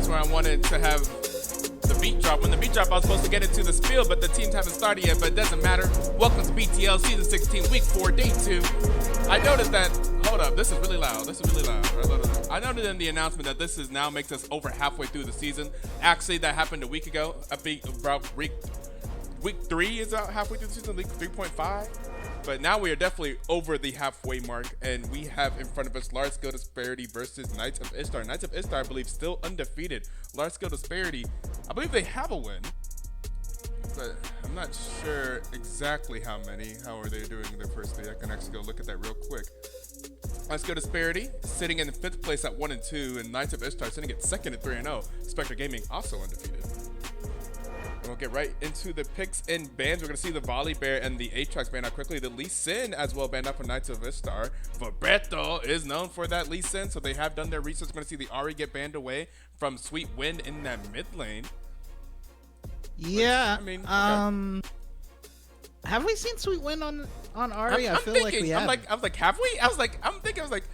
that's where I wanted to have the beat drop. When the beat drop, I was supposed to get into the spiel, but the teams haven't started yet, but it doesn't matter. Welcome to BTL Season 16, Week 4, Day 2. I noticed that, hold up, this is really loud. I noted in the announcement that this is now makes us over halfway through the season. Actually, that happened a week ago. About week 3 is out halfway through the season, week 3.5. But now we are definitely over the halfway mark, and we have in front of us Large Scale Disparity versus Knights of Ishtar. Knights of Ishtar, I believe, still undefeated. Large Scale Disparity, I believe they have a win, but I'm not sure exactly how many. How are they doing their first day? I can actually go look at that real quick. Large Scale Disparity sitting in 5th place at 1-2, and Knights of Ishtar sitting at 2nd at 3-0. Spectre Gaming also undefeated. And we'll get right into the picks and bans. We're going to see the Volley Bear and the Aatrox banned out quickly. The Lee Sin as well banned out for Knights of Ishtar. Vibrato is known for that Lee Sin, so they have done their research. We're going to see the Ari get banned away from Sweet Wind in that mid lane. Yeah, Which, I mean, okay. Have we seen Sweet Wind on Ari? I feel thinking, like we have. I was like, have we? I was like,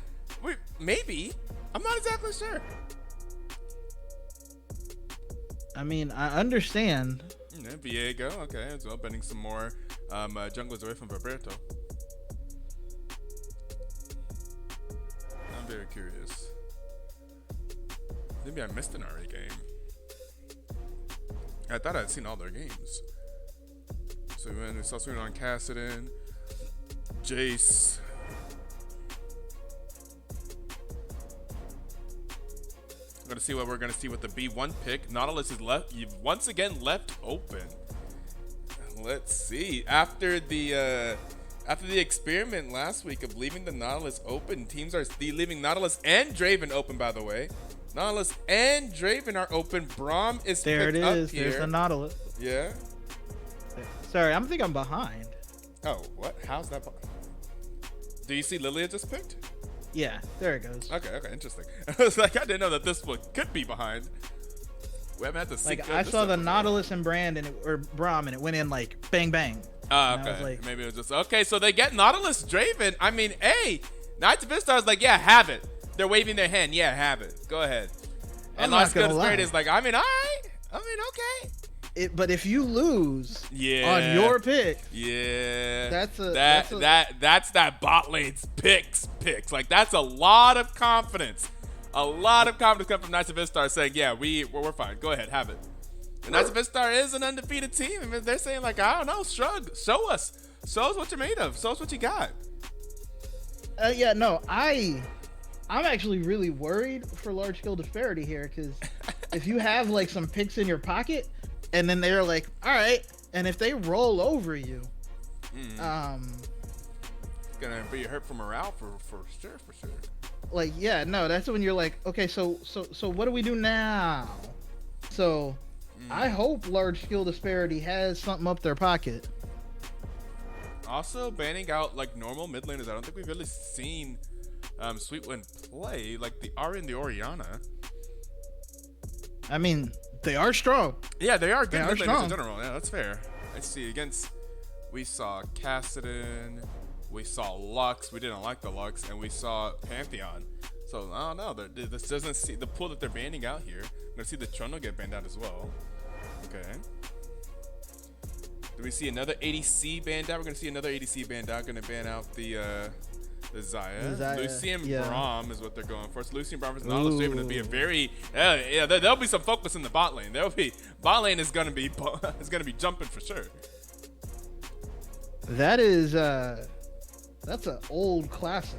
wait, maybe. I'm not exactly sure. I mean, I understand. Yeah, Viego, okay, as well, banning some more junglers away from Vibrato. I'm very curious. Maybe I missed an Ari game. I thought I'd seen all their games. So we saw Sweet on Cassidon, Jace. Going to see what we're going to see with the B1 pick. Nautilus is once again left open. Let's see. After the experiment last week of leaving the Nautilus open, teams are leaving Nautilus and Draven open, by the way. Nautilus and Draven are open. Braum is there. It is. Up There's here. the Nautilus. Yeah. Sorry, I think I'm behind. Oh, what? How's that? Do you see Lilia just picked? Yeah, there it goes. Okay, interesting. I was like, I didn't know that this one could be behind. We haven't had to see. Like, I saw the Nautilus and Brand or Braum, and it went in like bang bang. Okay. Like, Maybe it was just okay. So they get Nautilus Draven. I mean, hey, Knights of Ishtar is like, yeah, have it. They're waving their hand. Yeah, have it. Go ahead. And Large Scale Disparity is like, I mean, all right. I mean, okay. But if you lose on your pick, that's that bot lane's picks. Like, that's a lot of confidence. A lot of confidence coming from Knights of Ishtar saying, yeah, we're fine. Go ahead, have it. The Knights of Ishtar is an undefeated team. I mean, they're saying, like, I don't know, shrug. Show us what you're made of. Show us what you got. Yeah, no, I'm actually really worried for Large Scale Disparity here, because if you have like some picks in your pocket, and then they're like, all right, and if they roll over you, it's gonna be hurt for morale for sure. Like, yeah, no, that's when you're like, okay, so what do we do now? So I hope Large Scale Disparity has something up their pocket. Also, banning out like normal mid laners. I don't think we've really seen Sweetwind play like the Ari and the Orianna. I mean, they are strong. Yeah, they are good mid laners strong in general. Yeah, that's fair. I see. We saw Cassidon, we saw Lux. We didn't like the Lux, and we saw Pantheon. So I don't know. This doesn't see the pool that they're banning out here. I'm gonna see the Trundle get banned out as well. Okay. Do we see another ADC banned out? We're gonna see another ADC banned out. Gonna ban out the Xayah. Lucian Braum is what they're going for. So Lucian Braum is Nautilus Draven to be a very there'll be some focus in the bot lane. Bot lane is gonna be jumping for sure. That is that's an old classic.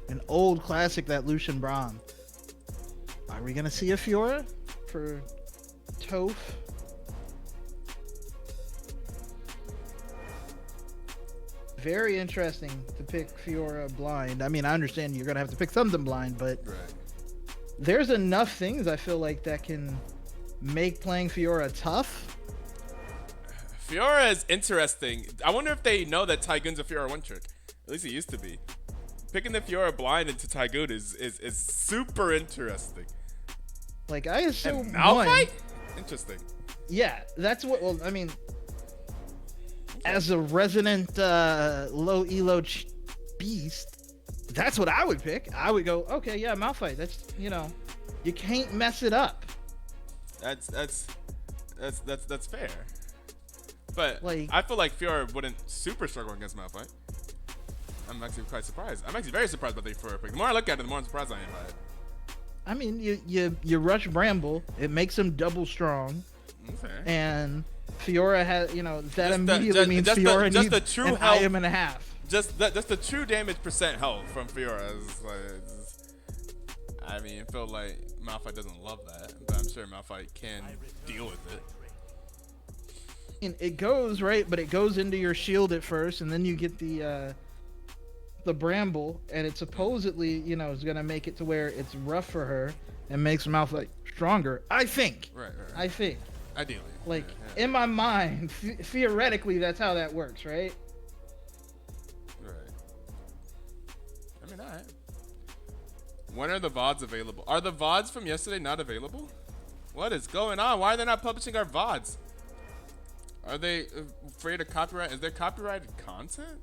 An old classic, that Lucian Braum. Are we gonna see a Fiora for Toph? Very interesting to pick Fiora blind. I mean, I understand you're gonna have to pick something blind, but there's enough things I feel like that can make playing Fiora tough. Fiora is interesting. I wonder if they know that Tygoon's a Fiora one trick. At least it used to be. Picking the Fiora blind into Tygoon is super interesting. Like, I assume and Malphite? Interesting. Yeah, that's what. Well, I mean, as a resident low elo beast, That's what I would pick. I would go, okay, yeah, Malphite. That's, you can't mess it up. That's fair. But Like, I feel like Fiora wouldn't super struggle against Malphite. I'm actually quite surprised. I'm actually very surprised by the Fiora pick. The more I look at it, the more I'm surprised I am by it. I mean, you rush Bramble. It makes him double strong. Fair. And Fiora has, that Just immediately means Fiora just needs the true an health, item and a half. Just the true damage percent health from Fiora is I mean, it felt like Malphite doesn't love that, but I'm sure Malphite can deal with it. And it goes right, but it goes into your shield at first, and then you get the Bramble, and it supposedly, is gonna make it to where it's rough for her and makes Malphite stronger. I think. Right. I think. Ideally. Like, yeah. in my mind, theoretically, that's how that works, right? Right. I mean, alright. When are the VODs available? Are the VODs from yesterday not available? What is going on? Why are they not publishing our VODs? Are they afraid of copyright? Is there copyrighted content?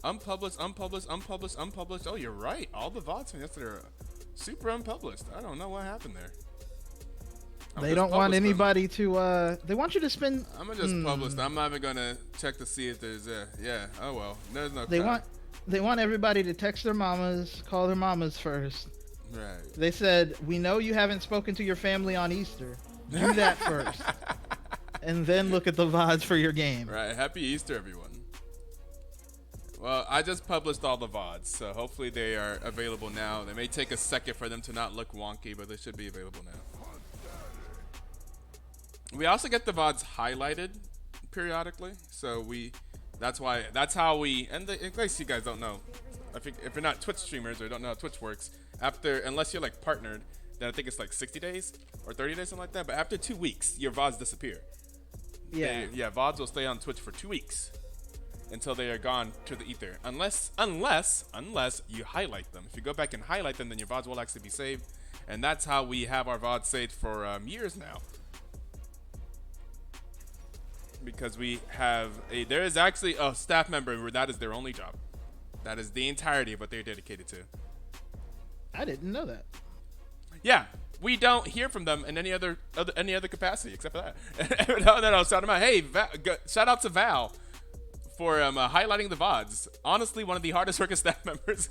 Unpublished. Oh, you're right. All the VODs from yesterday are super unpublished. I don't know what happened there. They don't want anybody to, they want you to spend... I'm gonna just publish them. I'm not even gonna check to see if there's yeah. Oh well, there's no. They want everybody to text their mamas, call their mamas first. Right. They said, we know you haven't spoken to your family on Easter. Do that first. And then look at the VODs for your game. Right. Happy Easter, everyone. Well, I just published all the VODs, so hopefully they are available now. They may take a second for them to not look wonky, but they should be available now. We also get the VODs highlighted periodically, so that's how we, and in case you guys don't know, if you're not Twitch streamers or don't know how Twitch works, unless you're like partnered, then I think it's like 60 days or 30 days, something like that, but after 2 weeks, your VODs disappear. Yeah. VODs will stay on Twitch for 2 weeks until they are gone to the ether, unless you highlight them. If you go back and highlight them, then your VODs will actually be saved, and that's how we have our VODs saved for years now. Because there is actually a staff member where that is their only job. That is the entirety of what they're dedicated to. I didn't know that. Yeah, we don't hear from them in any other capacity except for that. No, shout them out. Hey, shout out to Val for highlighting the VODs. Honestly, one of the hardest working staff members.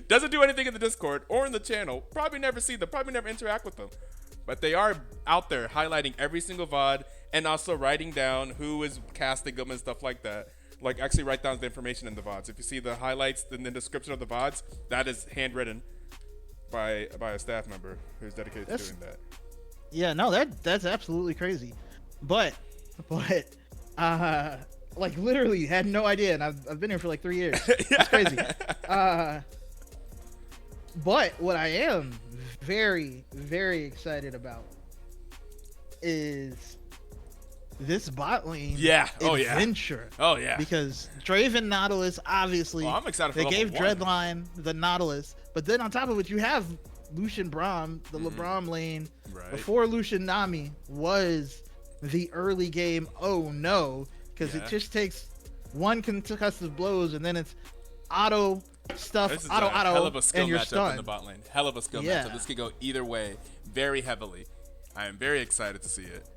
Doesn't do anything in the Discord or in the channel. Probably never see them. Probably never interact with them. But they are out there highlighting every single VOD and also writing down who is casting them and stuff like that. Like, actually write down the information in the VODs. If you see the highlights in the description of the VODs, that is handwritten by a staff member who's dedicated to doing that. Yeah, no, that's absolutely crazy. But like, literally had no idea, and I've been here for like 3 years. It's crazy. But what I am very, very excited about is this bot lane adventure. Oh yeah. Because Draven Nautilus, obviously, I'm excited for they gave level 1. Dreadline the Nautilus, but then on top of it, you have Lucian Braum, the LeBron lane. Right. Before Lucian Nami was the early game. Oh no, because it just takes one concussive blows, and then it's auto stuff, this is auto, hell of a skill and you're matchup stunned. in the bot lane. Hell of a skill matchup. This could go either way, very heavily. I am very excited to see it.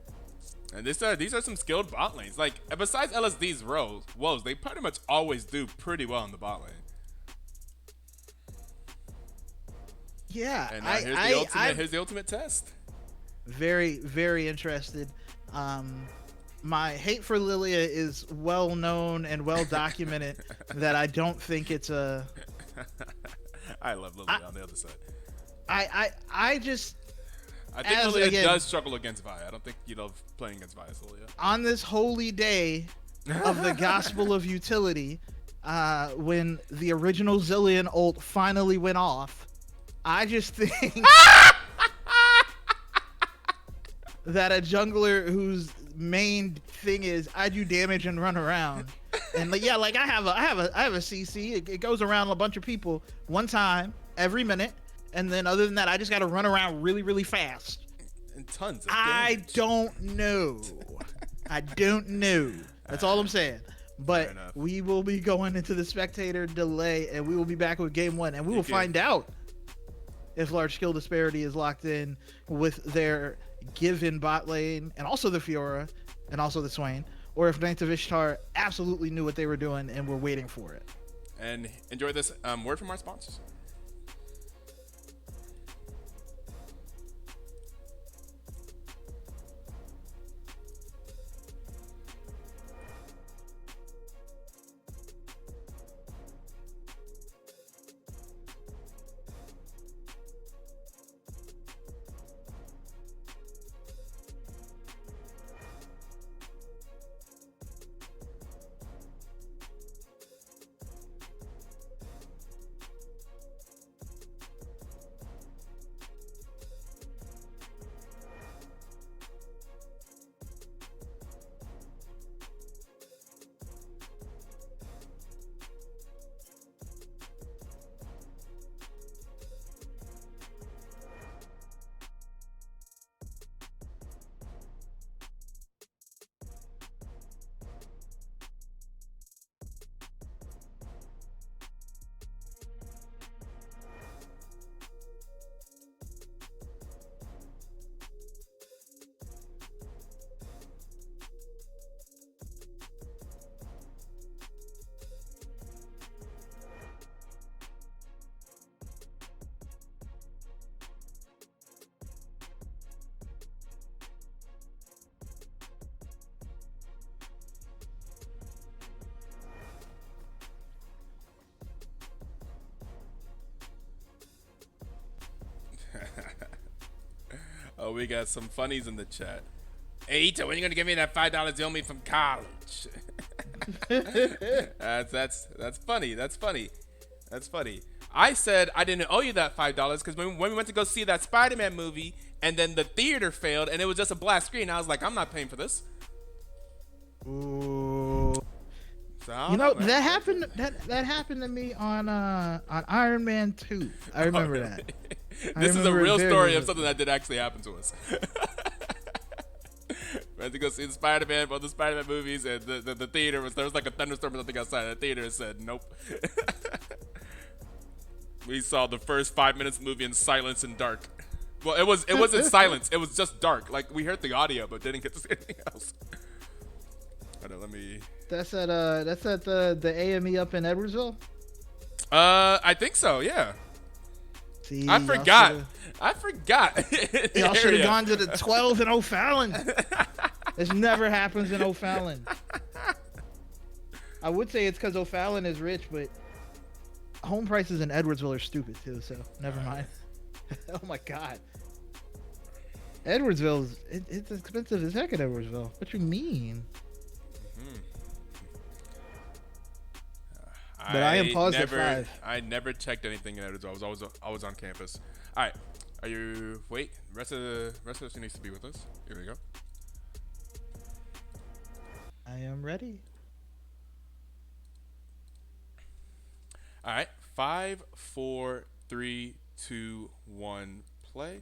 And these are some skilled bot lanes. Like, besides LSD's woes, they pretty much always do pretty well in the bot lane. Yeah, And here's the ultimate test. Very, very interested. My hate for Lilia is well known and well documented. That I don't think it's a. I love Lilia on the other side. I think Lilia does struggle against Vi. I don't think you love playing against Vi as Lilia. On this holy day of the gospel of utility, when the original Zillion ult finally went off, I just think that a jungler whose main thing is I do damage and run around, and I have a CC. It goes around a bunch of people one time every minute, and then other than that, I just got to run around really, really fast. And tons of I damage. don't know. I don't know. That's all I'm saying. Fair But enough. we will be going into the spectator delay, and we will be back with game one, and we will find out if large skill disparity is locked in with their given bot lane, and also the Fiora, and also the Swain, or if Knights of Ishtar absolutely knew what they were doing and were waiting for it. And enjoy this word from our sponsors. Oh, we got some funnies in the chat. Hey, Etoe, when are you gonna give me that $5 you owe me from college? That's funny. That's funny. That's funny. I said I didn't owe you that $5 because when we went to go see that Spider-Man movie and then the theater failed and it was just a black screen, I was like, I'm not paying for this. Ooh. So, You know, that happened. That happened to me on Iron Man 2. I remember that. This is a real story of something that did actually happen to us. We had to go see the Spider-Man, both the Spider-Man movies, and the theater there was like a thunderstorm or something outside. The theater said nope. We saw the first 5 minutes of the movie in silence and dark. Well, it wasn't silence. It was just dark. Like we heard the audio, but didn't get to see anything else. Hold on, let me. That's at the AME up in Edwardsville. I think so. Yeah. See, I forgot. Y'all should have gone to the 12 in O'Fallon. This never happens in O'Fallon. I would say it's because O'Fallon is rich, but home prices in Edwardsville are stupid too. So never mind. Oh my God. Edwardsville it's expensive as heck at Edwardsville. What you mean? But I am paused at 5. I never checked anything in Edwardsville. I was always on campus. All right, are you? Wait, the rest of us needs to be with us. Here we go. I am ready. All right, 5, 4, 3, 2, 1, play.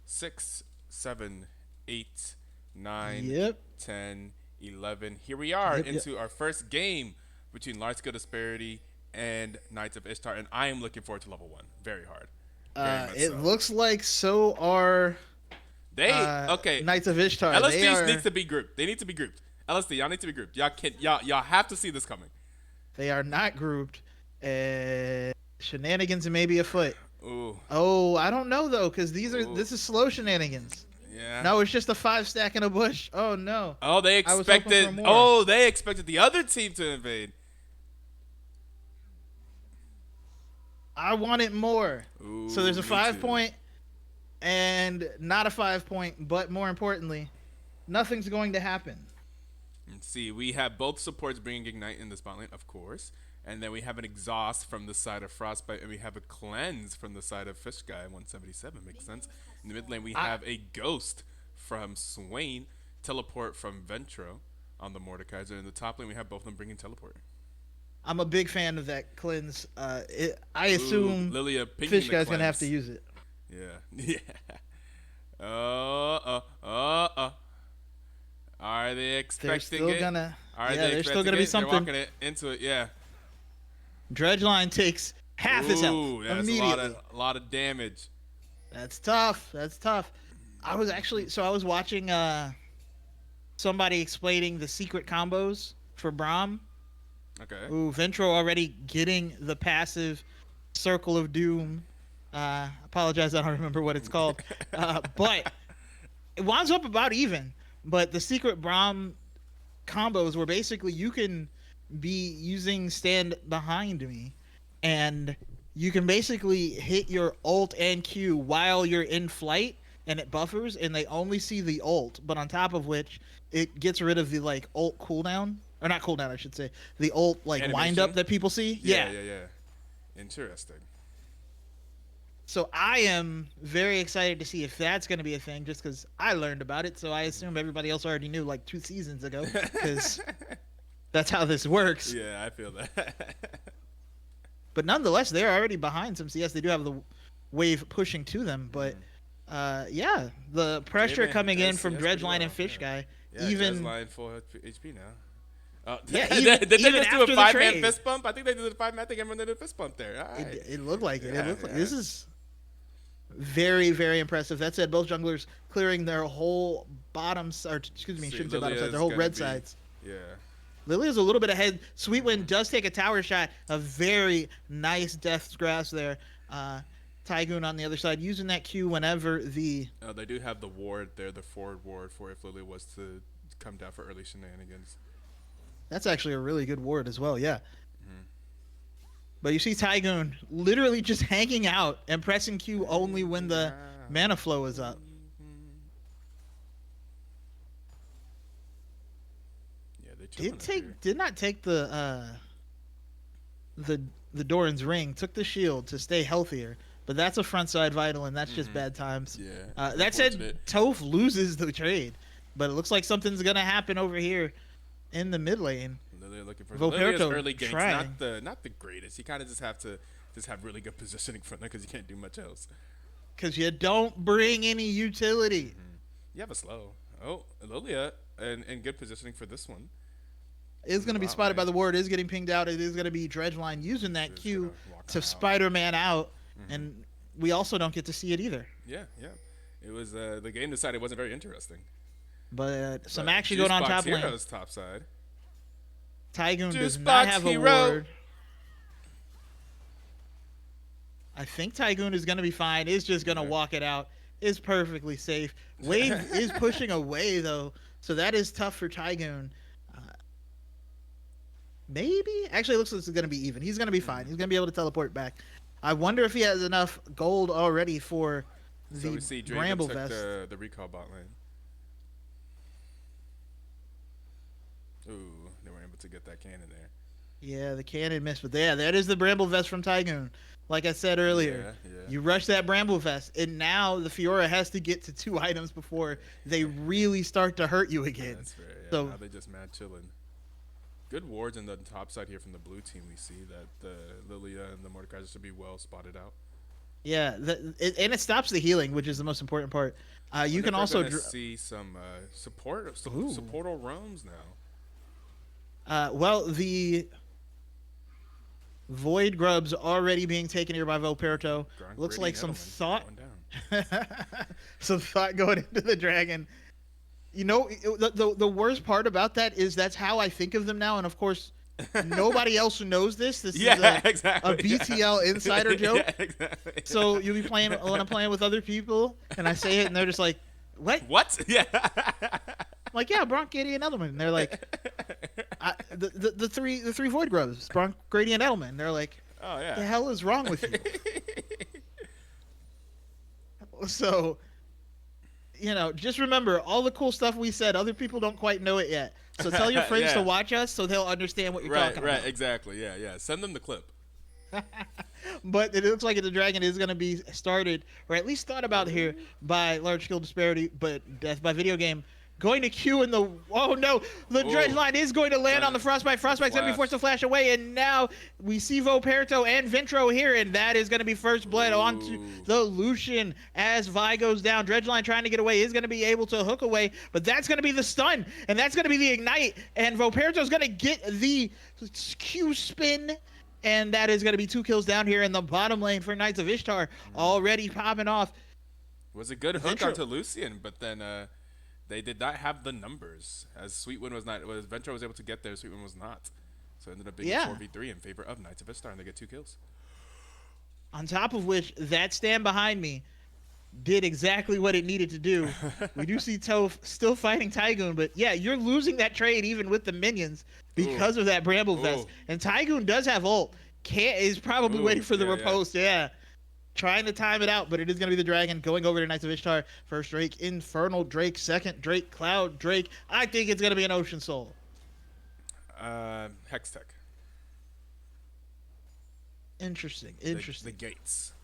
6, 7, 8, 9, Yep. 10, 11. Here we are into our first game between Large Scale Disparity and Knights of Ishtar, and I am looking forward to level 1 very hard. It looks like so are okay. Knights of Ishtar. LSD needs to be grouped. They need to be grouped. LSD, y'all need to be grouped. Y'all have to see this coming. They are not grouped. Shenanigans may be afoot. Ooh. Oh, I don't know though, because this is slow shenanigans. Yeah. No, it's just a 5 stack in a bush. Oh no. Oh, they expected the other team to invade. I wanted more. Ooh, so there's a 5 too. point and not a 5 point, but more importantly, nothing's going to happen. Let's see, we have both supports bringing Ignite in the spotlight, of course. And then we have an Exhaust from the side of Frostbite, and we have a Cleanse from the side of Fish Guy, 177, makes sense. In the mid lane, we have a Ghost from Swain, Teleport from Ventro on the Mordekaiser. In the top lane, we have both of them bringing Teleport. I'm a big fan of that cleanse. I assume Lilia Fish Guy's going to have to use it. Yeah. Yeah. Are they expecting They're still it? gonna. All right, Yeah, there's still gonna be something. They're walking it into it. Yeah. Dredgeline takes half his health Ooh, that's immediately. a lot of damage. That's tough. That's tough. I was watching somebody explaining the secret combos for Braum. Okay. Ooh, Ventro already getting the passive Circle of Doom. Apologize, I don't remember what it's called. But it winds up about even. But the secret Braum combos where basically you can be using Stand Behind Me, and you can basically hit your ult and Q while you're in flight, and it buffers, and they only see the ult. But on top of which, it gets rid of the like ult cooldown, or not cooldown, I should say, the ult like wind up that people see. Yeah. Interesting. So I am very excited to see if that's going to be a thing, just because I learned about it. So I assume everybody else already knew like 2 seasons ago, because that's how this works. Yeah, I feel that. But nonetheless, they're already behind some CS. They do have the wave pushing to them, but yeah, the pressure coming in from Dredgeline and Fish Guy. Yeah, even Dredgeline full HP now. Yeah, did they just do a 5-man trade. fist bump? I think they did a 5-man. I think everyone did a fist bump there. All right. It looked like it. Yeah, It looked like this is very, very impressive. That said, both junglers clearing their whole bottoms, or excuse me, shouldn't say bottom side, their whole red sides. Yeah. Lilia's a little bit ahead. Sweetwind does take a tower shot. A very nice Death's Grasp there. Tygoon on the other side using that Q whenever the... They do have the ward there, the forward ward for if Lilia was to come down for early shenanigans. That's actually a really good ward as well, yeah. But you see Tygoon literally just hanging out and pressing Q only when the mana flow is up. Yeah, they did not take the Doran's ring, took the shield to stay healthier, but that's a front side vital, and that's just bad times. Yeah. That said, Toph loses the trade, but it looks like something's gonna happen over here in the mid lane. Lilia looking for Volperto Lilia's early ganks, trying. not the greatest. You kind of just have to have really good positioning from there because you can't do much else. Because you don't bring any utility. You have a slow. Oh, Lilia and good positioning for this one. Is going to be spotted by the ward. Is getting pinged out. It is going to be Dredgeline using that Q to Spider-Man out, and we also don't get to see it either. Yeah. It was the game decided it wasn't very interesting. But some action going on top lane. Heroes top side. Tygoon does not have a ward. I think Tygoon is going to be fine. Is just going to walk it out. Is perfectly safe. Wave is pushing away though, so that is tough for Tygoon. Maybe actually, it looks like it's going to be even. He's going to be fine. He's going to be able to teleport back. I wonder if he has enough gold already for the Bramble Vest. The recall bot lane. Ooh, they were able to get that cannon there. Yeah, the cannon missed, but yeah, that is the Bramble Vest from Tygoon. Like I said earlier, you rush that Bramble Vest, and now the Fiora has to get to 2 items before they really start to hurt you again. That's fair. Yeah, so now they just mad chilling. Good wards on the top side here from the blue team. We see that the Lilia and the Mordekaiser should be well spotted out. Yeah, and it stops the healing, which is the most important part. You can also see some supportal roams now. Well, the Void Grub's already being taken here by Volperto. Looks like some thought. Some thought going into the dragon. You know, the worst part about that is that's how I think of them now, and of course, nobody else knows this. This is a BTL insider joke. Yeah, exactly. So you'll be playing when I'm playing with other people, and I say it, and they're just like, "What? What? Yeah." I'm like, yeah, Bronk, Grady, and Edelman. And they're like, the three Void Grubs, Bronk, Grady, and Edelman. And they're like, oh yeah, what the hell is wrong with you? So, you know, just remember all the cool stuff we said. Other people don't quite know it yet. So tell your friends to watch us so they'll understand what you're talking about. Right, exactly. Yeah. Send them the clip. But it looks like the dragon is going to be started, or at least thought about here, by Large Skill Disparity, but Death by Video Game. Going to Q in the... Oh, no. The dredge line is going to land on the Frostbite. Frostbite's going to be forced to flash away. And now we see Voperto and Ventro here. And that is going to be first blood onto the Lucian as Vi goes down. Dredge line trying to get away is going to be able to hook away. But that's going to be the stun. And that's going to be the ignite. And Voperto's going to get the Q spin. And that is going to be 2 kills down here in the bottom lane for Knights of Ishtar. Already popping off. It was a good hook onto Lucian, but then... they did not have the numbers, as Sweetwind was not. Ventro was able to get there, Sweetwind was not. So it ended up being 4v3 in favor of Knights of Ishtar, and they get 2 kills. On top of which, that stand behind me did exactly what it needed to do. We do see Toph still fighting Tygoon, but yeah, you're losing that trade even with the minions because of that Bramble Vest. And Tygoon does have ult. Is probably waiting for the riposte, Trying to time it out, but it is going to be the Dragon going over to Knights of Ishtar. First Drake, Infernal Drake. Second Drake, Cloud Drake. I think it's going to be an Ocean Soul. Hextech. Interesting. The gates.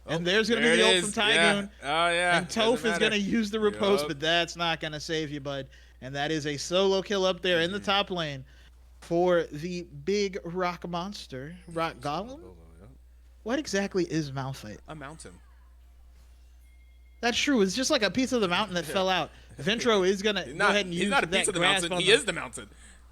And there's going to be the ult from Tygoon. Oh, yeah. And Toph is going to use the riposte, but that's not going to save you, bud. And that is a solo kill up there in the top lane for the big rock monster, Rock Golem. What exactly is Malphite? A mountain. That's true. It's just like a piece of the mountain that fell out. Ventro is going to go ahead and use he's not a piece of the mountain. He is the mountain.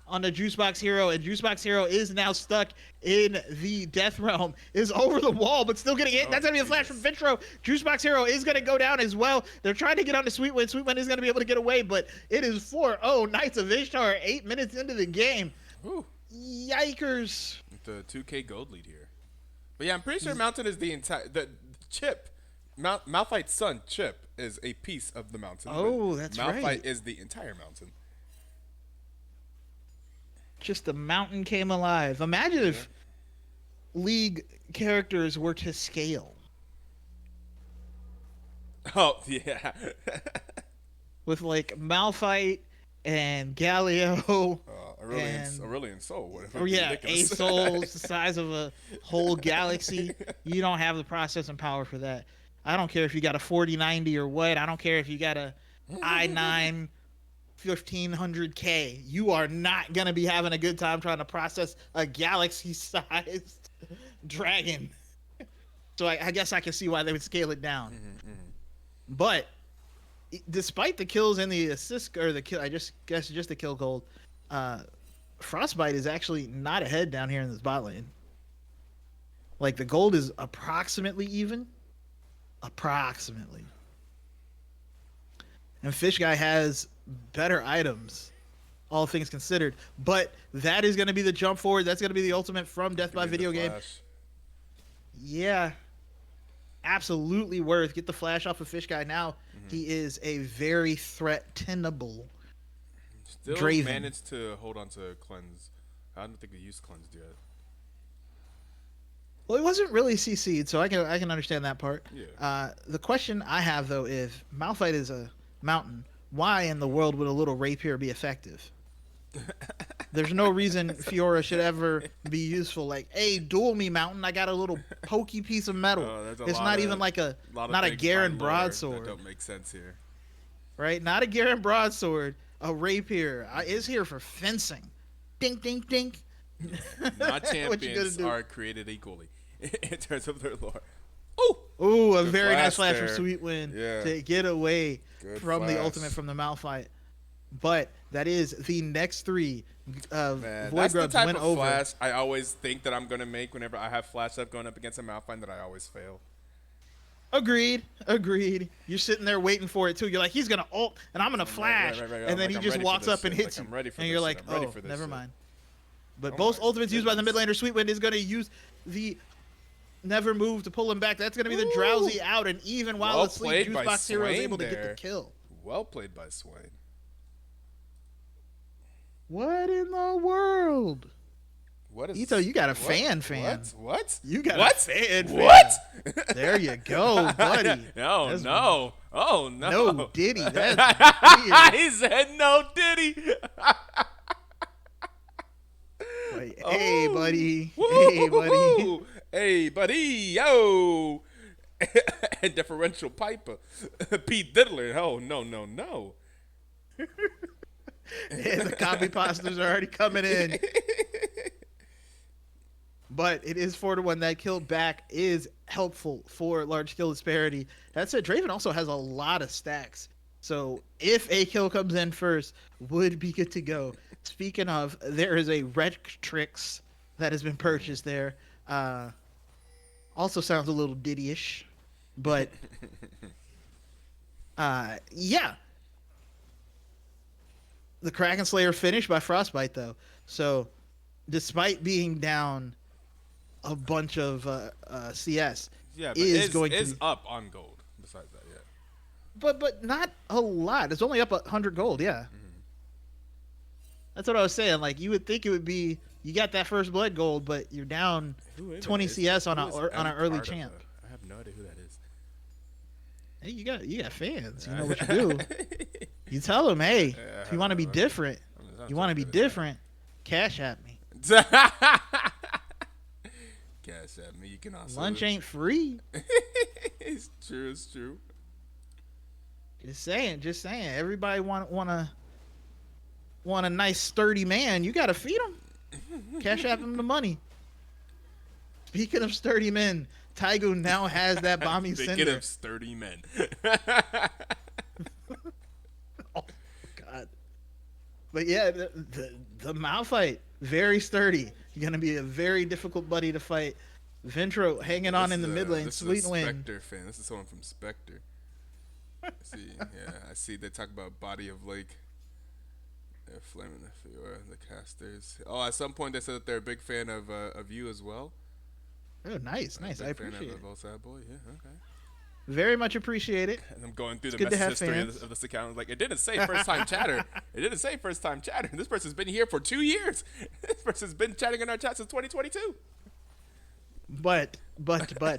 On the Juicebox Hero, and Juicebox Hero is now stuck in the Death Realm. Is over the wall, but still getting hit. That's going to be a flash from Ventro. Juicebox Hero is going to go down as well. They're trying to get onto Sweetwind. Sweetwind is going to be able to get away, but it is 4-0 Knights of Ishtar 8 minutes into the game. Ooh. Yikers. The 2K gold lead here. But yeah, I'm pretty sure Mountain is the entire... The Chip, Malphite's son, Chip, is a piece of the mountain. Oh, that's right. Malphite is the entire mountain. Just the mountain came alive. Imagine if League characters were to scale. Oh, yeah. With like Malphite and Galio. Aurelian Soul. A Soul's the size of a whole galaxy. You don't have the processing power for that. I don't care if you got a 4090 or what. I don't care if you got a i9 1500K. You are not going to be having a good time trying to process a galaxy-sized dragon. So I guess I can see why they would scale it down. But despite the kills and the assist, or the kill, I just guess just the kill gold, Frostbite is actually not ahead down here in this bot lane. Like, the gold is approximately even. Approximately. And Fish Guy has better items, all things considered. But that is going to be the jump forward. That's going to be the ultimate from Death by Video Game. Yeah. Absolutely worth. Get the flash off of Fish Guy. Now he is a very threatenable Still Draven. Managed to hold on to Cleanse. I don't think we used Cleanse yet. Well, it wasn't really CC'd, so I can understand that part. Yeah. The question I have, though, is Malphite is a mountain. Why in the world would a little rapier be effective? There's no reason Fiora should ever be useful. Like, hey, duel me, mountain. I got a little pokey piece of metal. It's not even like not a Garen broadsword. That don't make sense here. Right? Not a Garen broadsword. A rapier is here for fencing. Dink, dink, dink. Not champions are created equally in terms of their lore. Ooh, a very nice flash from Sweetwind to get away from the ultimate from the Malphite. But that is the next three of Void Grubs went over. Flash I always think that I'm going to make whenever I have flash up going up against a Malphite that I always fail. Agreed. You're sitting there waiting for it too. You're like, he's gonna ult and I'm gonna flash, and then he just walks up and hits you, and you're like, oh, never mind. But both ultimates used by the mid laner. Sweetwind is gonna use the never move to pull him back. That's gonna be the drowsy out, and even while asleep, Juicebox Hero is able to get the kill. Well played by Swain. What in the world? What is Etoe, you got a fan. What? You got a fan. What? There you go, buddy. Oh, no. No Diddy. That's weird. He said no Diddy. Hey, buddy. Hey, buddy. Yo. Differential Piper. Pete Diddler. Oh, no. And the copy pastas are already coming in. But it is 4-1. That kill back is helpful for large skill disparity. That said, Draven also has a lot of stacks. So if a kill comes in first, would be good to go. Speaking of, there is a Rectrix that has been purchased there. Also sounds a little Diddy-ish. But, yeah. The Kraken Slayer finished by Frostbite, though. So, despite being down a bunch of CS, Yeah, but is up on gold. Besides that, yeah. But not a lot. It's only up 100 gold. Yeah, That's what I was saying. Like you would think it would be. You got that first blood gold, but you're down 20 CS on an early champ. I have no idea who that is. Hey, you got fans. You know what you do. You tell them, hey, if you want to be different, cash at me. Cash at me. You can also lunch ain't free. It's true. Just saying. Everybody want a nice sturdy man. You gotta feed him. Cash app him the money. Speaking of sturdy men, Tygoon now has that bombing cinder. Speaking of sturdy men. Oh God. But yeah, the Malphite, very sturdy. You're gonna be a very difficult buddy to fight. Ventro hanging on in the mid lane. Sweet win. Spectre fan. This is someone from Spectre. I see. They talk about body of lake. They're flaming the Fiora, the casters. Oh, at some point they said that they're a big fan of you as well. Oh, nice. I appreciate it. Sad boy. Yeah, okay. Very much appreciate it. And I'm going through the message history of this account. Like, it didn't say first time chatter. This person's been here for 2 years. This person's been chatting in our chat since 2022. But,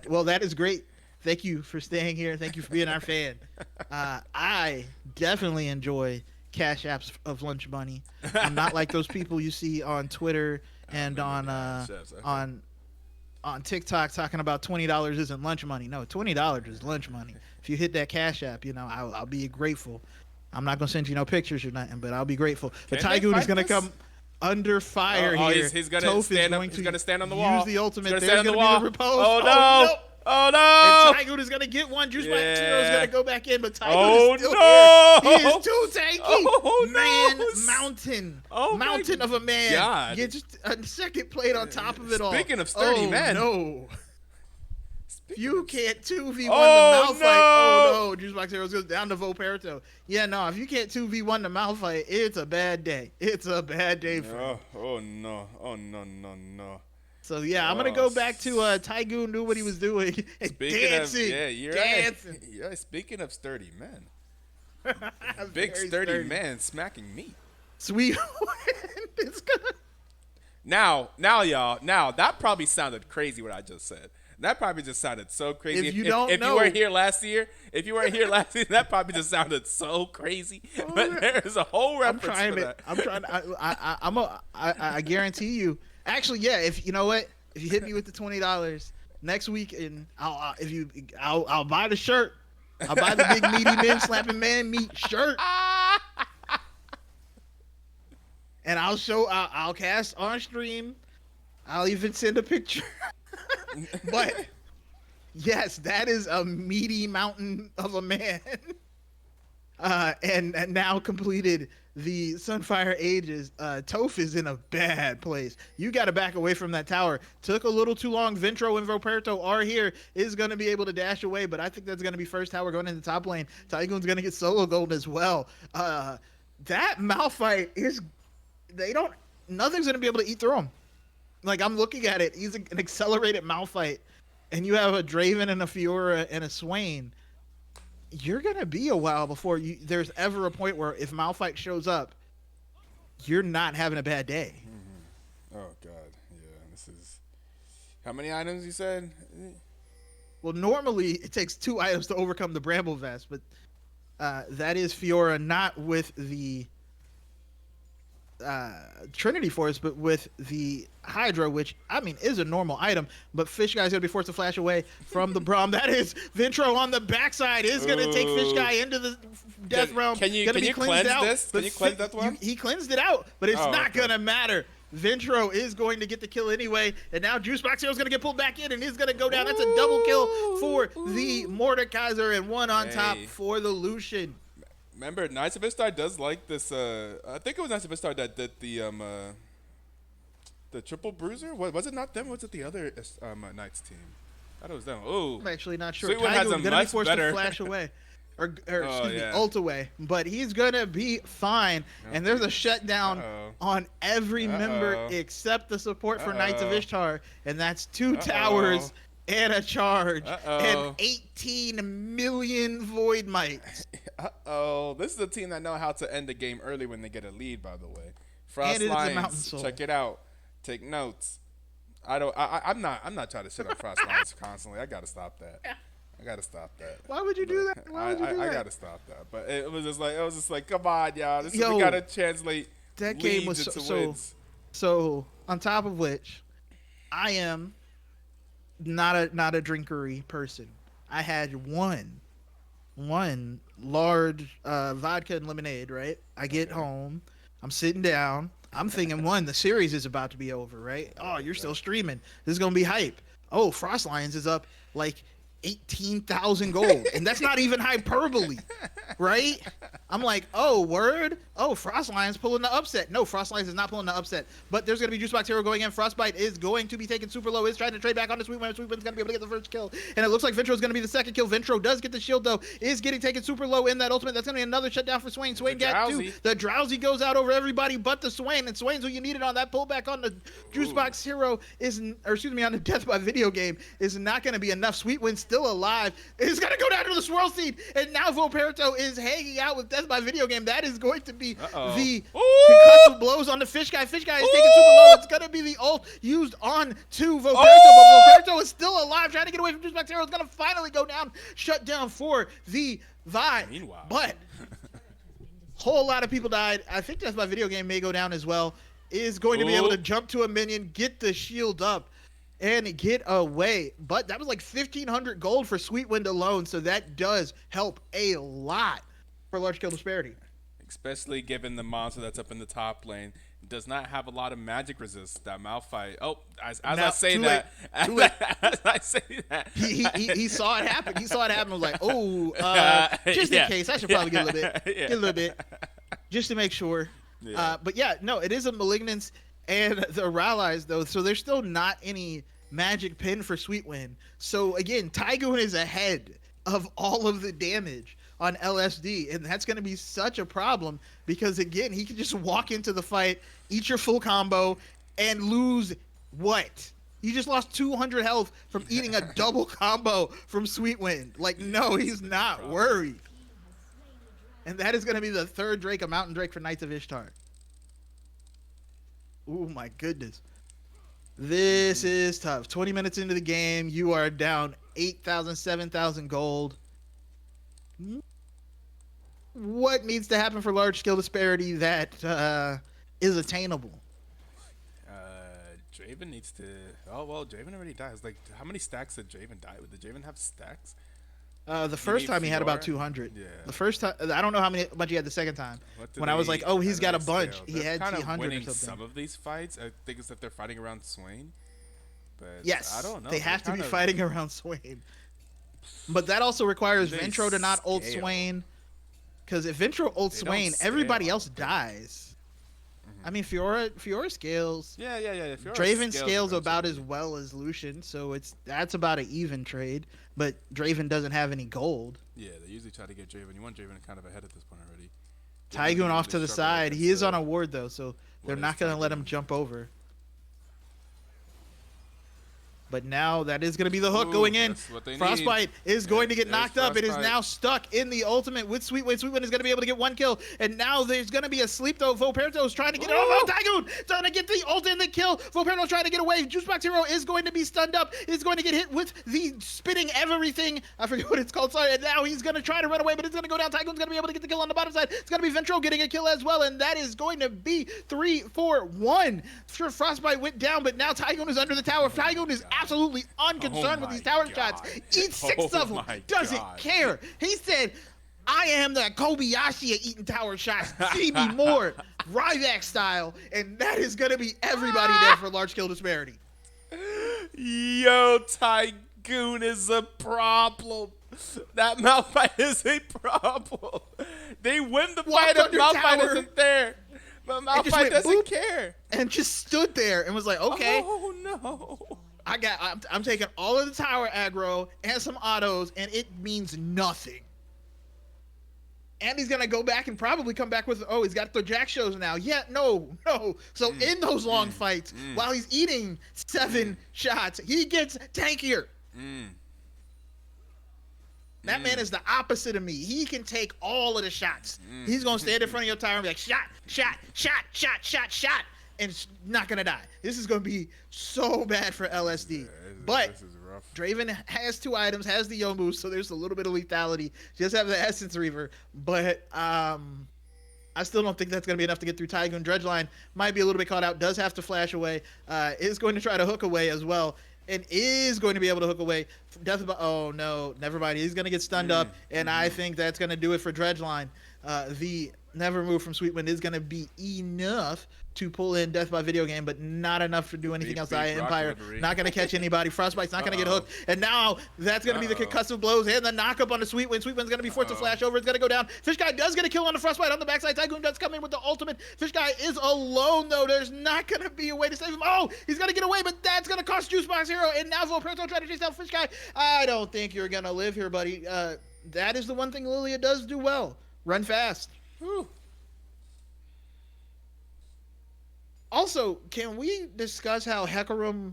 well, that is great. Thank you for staying here. Thank you for being our fan. I definitely enjoy cash apps of lunch money. I'm not like those people you see on Twitter and on TikTok talking about $20 isn't lunch money. No, $20 is lunch money. If you hit that cash app, I'll be grateful. I'm not gonna send you no pictures or nothing, but I'll be grateful. But Tygoon is gonna come under fire here. He's gonna stand up. He's gonna stand on the wall. Use the ultimate. There's gonna be the repose. Oh no! Oh no! And Tygoon is gonna get one. Juice Black Zero is gonna go back in, but Tygoon is still here. He is too tanky. Mountain of a man. God. Gets a second plate on top of it all. Speaking of sturdy men. No. You can't 2v1 the Malphite. Oh no! Juice Black Zero goes down to Voperto. Yeah, no. If you can't 2v1 the Malphite, it's a bad day. It's a bad day for him. Oh no. So yeah, I'm gonna go back to Tygoon do what he was doing and dancing. You're dancing. Right. Yeah, speaking of sturdy men, big sturdy man smacking meat. Sweet. It's gonna... Now, y'all. Now that probably sounded crazy what I just said. That probably just sounded so crazy. If you weren't here last year, that probably just sounded so crazy. But there is a whole reference for that. I guarantee you. Actually, yeah. If you know what, if you hit me with the $20 next week, and I'll buy the shirt. I'll buy the big meaty men slapping man meat shirt, and I'll cast on stream. I'll even send a picture. But yes, that is a meaty mountain of a man. And now completed the Sunfire Ages. Toph is in a bad place. You got to back away from that tower. Took a little too long. Ventro and Voperto are here. Is going to be able to dash away, but I think that's going to be first tower going into top lane. Tygoon's going to get solo gold as well. That Malphite is... Nothing's going to be able to eat through him. Like, I'm looking at it. He's an accelerated Malphite. And you have a Draven and a Fiora and a Swain. You're going to be a while before there's ever a point where if Malphite shows up, you're not having a bad day. Mm-hmm. Oh, God. Yeah, this is... How many items you said? Well, normally it takes 2 items to overcome the Bramble Vest, but that is Fiora, not with the Trinity Force, but with the Hydra, which I mean is a normal item, but Fish Guy's gonna be forced to flash away from the Braum. That is Ventro on the backside is gonna take Fish Guy into the Death Realm. Can you cleanse out, this? Can you cleanse that one? He cleansed it out, but it's not okay. gonna matter. Ventro is going to get the kill anyway, and now Juicebox Hero's gonna get pulled back in, and he's gonna go down. That's a double kill for the Mordekaiser, and one on top for the Lucian. Remember, Knights of Ishtar does like this. I think it was Knights of Ishtar that did the triple bruiser. What was it? Not them. Was it the other Knights team? I thought it was them. Oh, I'm actually not sure. Sweetwood has a gonna be much forced better to flash away, or excuse me, ult away. But he's gonna be fine. And there's a shutdown on every member except the support for Knights of Ishtar, and that's 2 towers and a charge and 18 million void mites. This is a team that know how to end the game early when they get a lead. By the way, Frost And it's a Lions, Mountain Soul. check it out. Take notes. I'm not trying to shit on Frost Lions constantly. I gotta stop that. Why would you do that? Why would you do that? I gotta stop that. But it was just like, come on, y'all. We gotta translate that game was into wins. So on top of which, I am not a drinkery person. I had one large vodka and lemonade, right? I get home, I'm sitting down, I'm thinking, the series is about to be over, right? Oh, you're still streaming. This is gonna be hype. Oh, Frost Lions is up like 18,000 gold, and that's not even hyperbole, right? I'm like, oh, word? Oh, Frost Lions pulling the upset. No, Frost Lions is not pulling the upset, but there's going to be Juicebox Hero going in. Frostbite is going to be taken super low, is trying to trade back on the Sweetwin. Sweetwin's going to be able to get the first kill, and it looks like Ventro's going to be the second kill. Ventro does get the shield, though, is getting taken super low in that ultimate. That's going to be another shutdown for Swain. Swain got 2. The Drowsy goes out over everybody but the Swain, and Swain's who you needed on that pullback on the Juicebox Hero on the Death by Video game is not going to be enough. Sweetwin's still alive. It's going to go down to the swirl seed, and now Volperto is hanging out with Death by Video game. That is going to be the concussive blows on the Fish Guy. Fish Guy is taking super low. It's going to be the ult used on to Volperto, but Volperto is still alive, trying to get away from Juicebox Hero. It's going to finally go down, shut down for the Vi. Meanwhile. But whole lot of people died. I think Death by Video game may go down as well. Is going to be able to jump to a minion, get the shield up, and get away. But that was like 1,500 gold for Sweetwind alone, so that does help a lot for large kill disparity. Especially given the monster that's up in the top lane does not have a lot of magic resist. That Malphite. Oh, as I say that, he saw it happen. He saw it happen. Was like, oh, just in case, I should probably get a little bit, get a little bit, just to make sure. Yeah. But yeah, no, it is a Malignance and the Rallies though, so there's still not any magic pin for Sweetwind. So again, Tygoon is ahead of all of the damage on LSD, and that's going to be such a problem because again, he can just walk into the fight, eat your full combo, and lose what? You just lost 200 health from eating a double combo from Sweetwind. Like, no, he's not worried. And that is going to be the 3rd Drake, a Mountain Drake for Knights of Ishtar. Oh my goodness. This is tough. 20 minutes into the game, you are down 8,000, 7,000 gold. What needs to happen for large skill disparity that is attainable? Draven needs to... Oh, well, Draven already dies. Like, how many stacks did Draven die with? Did Draven have stacks? The first time he had about 200. Yeah. The first time, I don't know how much he had the second time. When I was like, oh, he's got a bunch. He had 300 or something. Some of these fights, I think it's that they're fighting around Swain. But yes, I don't know. They have to be fighting around Swain. But that also requires Ventro to not ult Swain. Because if Ventro ults Swain, everybody else dies. I mean, Fiora scales. Yeah. Draven scales about as well as Lucian, so that's about an even trade. But Draven doesn't have any gold. Yeah, they usually try to get Draven. You want Draven kind of ahead at this point already. Tygoon off to the side. He is on a ward, though, so they're not going to let him jump over. But now that is going to be the hook going in. That's what they Frostbite need. is going to get There's knocked up. It is Frostbite. now stuck in the ultimate with Sweetwind. Sweetwind is going to be able to get 1 kill. And now there's going to be a sleep, though. Volperto is trying to get it. Oh, no, Tygoon trying to get the ult and the kill. Volperto trying to get away. Juicebox Hero is going to be stunned up. Is going to get hit with the spitting everything. I forget what it's called. Sorry. And now he's going to try to run away, but it's going to go down. Tygoon's going to be able to get the kill on the bottom side. It's going to be Ventro getting a kill as well. And that is going to be 3-4-1. Sure, Frostbite went down, but now Tygoon is under the tower. Tygoon is absolutely unconcerned with these tower shots. Eats 6 of them. Doesn't care. He said, I am the Kobayashi at eating tower shots. See me more. Ryback style. And that is going to be everybody there for large skill disparity. Yo, Tygoon is a problem. That Malphite is a problem. They win the fight if Malphite isn't there. But Malphite doesn't care. And just stood there and was like, okay. Oh, no. I'm taking all of the tower aggro and some autos, and it means nothing. And he's going to go back and probably come back with, oh, he's got the jack shows now. Yeah, no. So in those long fights, while he's eating 7 shots, he gets tankier. That man is the opposite of me. He can take all of the shots. He's going to stand in front of your tower and be like, shot. And it's not going to die. This is going to be so bad for LSD. But Draven has 2 items, has the Yomu, so there's a little bit of lethality. Just have the Essence Reaver. But I still don't think that's going to be enough to get through Tygoon. Dredgeline might be a little bit caught out, does have to flash away, is going to try to hook away as well, and is going to be able to hook away. Oh, no, never mind. He's going to get stunned up, and I think that's going to do it for Dredgeline. The never move from Sweetwind is going to be enough to pull in Death by Video Game, but not enough to do anything else. Empire not going to catch anybody. Frostbite's not going to get hooked. And now that's going to be the concussive blows and the knock up on the Sweetwind. Sweetwind's going to be forced to flash over. It's going to go down. Fish Guy does get a kill on the Frostbite on the backside. Tygoon does come in with the ultimate. Fish Guy is alone, though. There's not going to be a way to save him. Oh, he's going to get away, but that's going to cost Juicebox Hero. And now Volperto trying to chase down Fish Guy. I don't think you're going to live here, buddy. That is the one thing Lilia does do well. Run fast. Whew. Also, can we discuss how Hecarim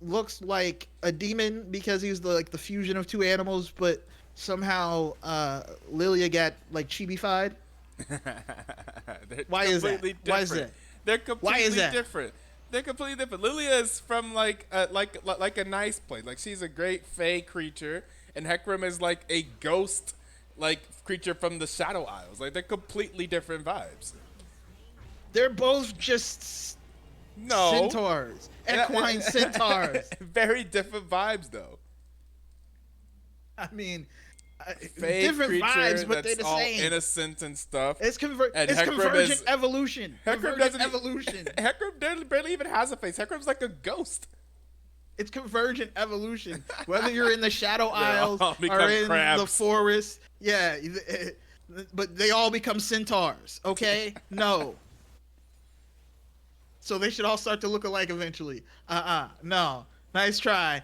looks like a demon because he's the fusion of 2 animals, but somehow Lilia got chibi-fied? Why is that? Why is that? They're completely different. They're completely different. Lilia is from like a nice place. Like, she's a great fae creature, and Hecarim is like a ghost creature from the Shadow Isles. Like, they're completely different vibes. They're both just centaurs. Equine centaurs. Very different vibes, though. I mean, different vibes, but they're the all same. Innocent and stuff. It's convergent evolution. Evolution. Hecarim barely even has a face. Hecarim's like a ghost. It's convergent evolution. Whether you're in the Shadow Isles or in crabs. the forest, yeah, but they all become centaurs. Okay, no. So they should all start to look alike eventually. No. Nice try.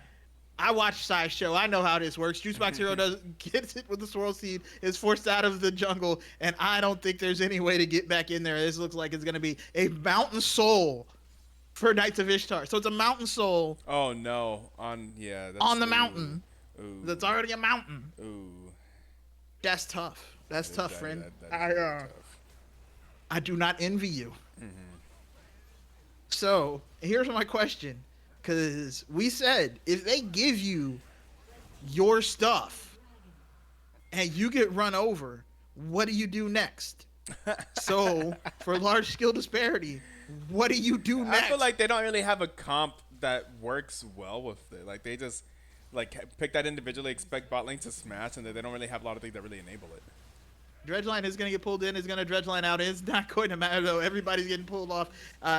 I watched Sideshow. I know how this works. Juicebox Hero gets it with the Swirl Seed, is forced out of the jungle, and I don't think there's any way to get back in there. This looks like it's going to be a Mountain Soul for Knights of Ishtar. So it's a Mountain Soul. Oh, no. On the mountain. Ooh. That's already a mountain. Ooh. That's tough. That's tough, friend. That is tough. I do not envy you. Mm-hmm. So here's my question, because we said if they give you your stuff and you get run over, what do you do next? So for large skill disparity, what do you do next? I feel like they don't really have a comp that works well with it. Like, they just pick that individually, expect bot lane to smash, and they don't really have a lot of things that really enable it. Dredgeline is going to get pulled in, is going to Dredgeline out. It's not going to matter, though. Everybody's getting pulled off.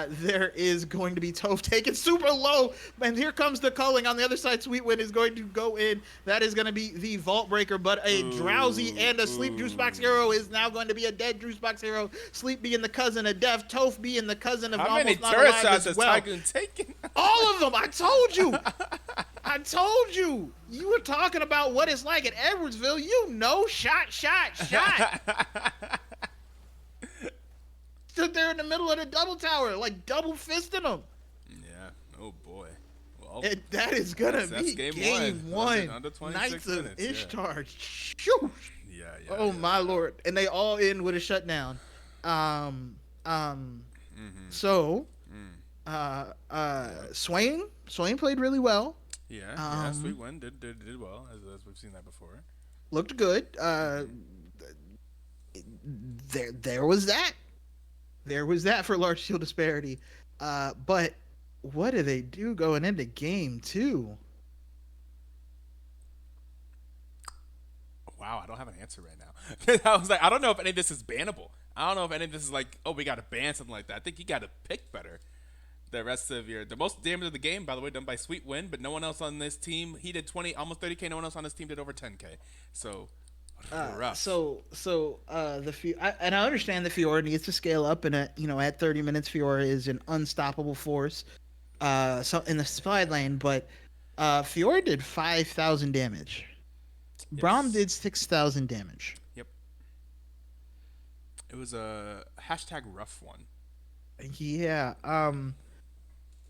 There is going to be Toph taken super low. And here comes the culling. On the other side, Sweetwind is going to go in. That is going to be the Vault Breaker. But a Drowsy and a Sleep Juicebox Hero is now going to be a dead Juicebox Hero. Sleep being the cousin of Death. Toph being the cousin of Almost Not Alive as well. How many turret shots has Tygoon taken? All of them. I told you. I told you. You were talking about what it's like at Edwardsville. You know, shot. Stood there in the middle of the double tower, double fisting them. Yeah. Oh boy. Well, that is gonna that's be game one. Under 26 Knights of minutes. Ishtar. Shoo. Oh my lord! And they all end with a shutdown. Um, um. So, Swain played really well. Yeah. Sweet win did well as we've seen that before. Looked good. There was that. There was that for large skill disparity. But what do they do going into game two? Wow, I don't have an answer right now. I was like, I don't know if any of this is bannable. I don't know if any of this is like, oh, we got to ban something like that. I think you got to pick better. The rest of the most damage of the game, by the way, done by Sweet Win, but no one else on this team. He did 20, almost 30K. No one else on this team did over 10K. So rough. And I understand the Fiora needs to scale up, and at 30 minutes, Fiora is an unstoppable force. So in the side lane, but Fiora did 5,000 damage. Yes. Braum did 6,000 damage. Yep. It was a hashtag rough one. Yeah.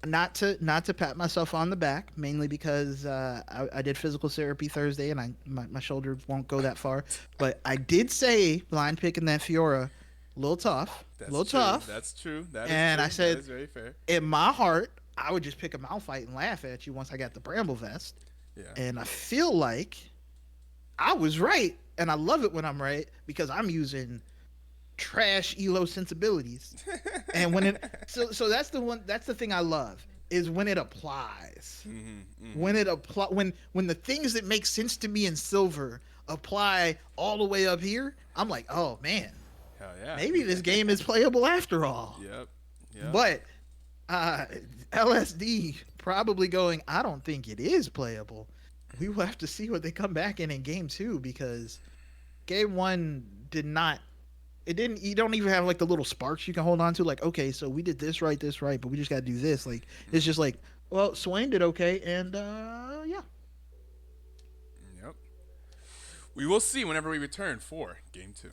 Not to pat myself on the back, mainly because I did physical therapy Thursday, and my shoulder won't go that far. But I did say blind picking that Fiora, a little tough, tough. That's true. And I said, that is very fair. In my heart, I would just pick a Malphite and laugh at you once I got the Bramble Vest. Yeah. And I feel like I was right, and I love it when I'm right because I'm using trash elo sensibilities. And when it so that's the thing I love is when it applies. When the things that make sense to me in silver apply all the way up here, I'm like, oh man, hell yeah, maybe this game is playable after all. Yep. But LSD probably going, I don't think it is playable. We will have to see what they come back in game two, because game one did not. It didn't. You don't even have like the little sparks you can hold on to. Like, okay, so we did this right, but we just got to do this. Like, it's just like, well, Swain did okay, and yeah. Yep. We will see whenever we return for game two.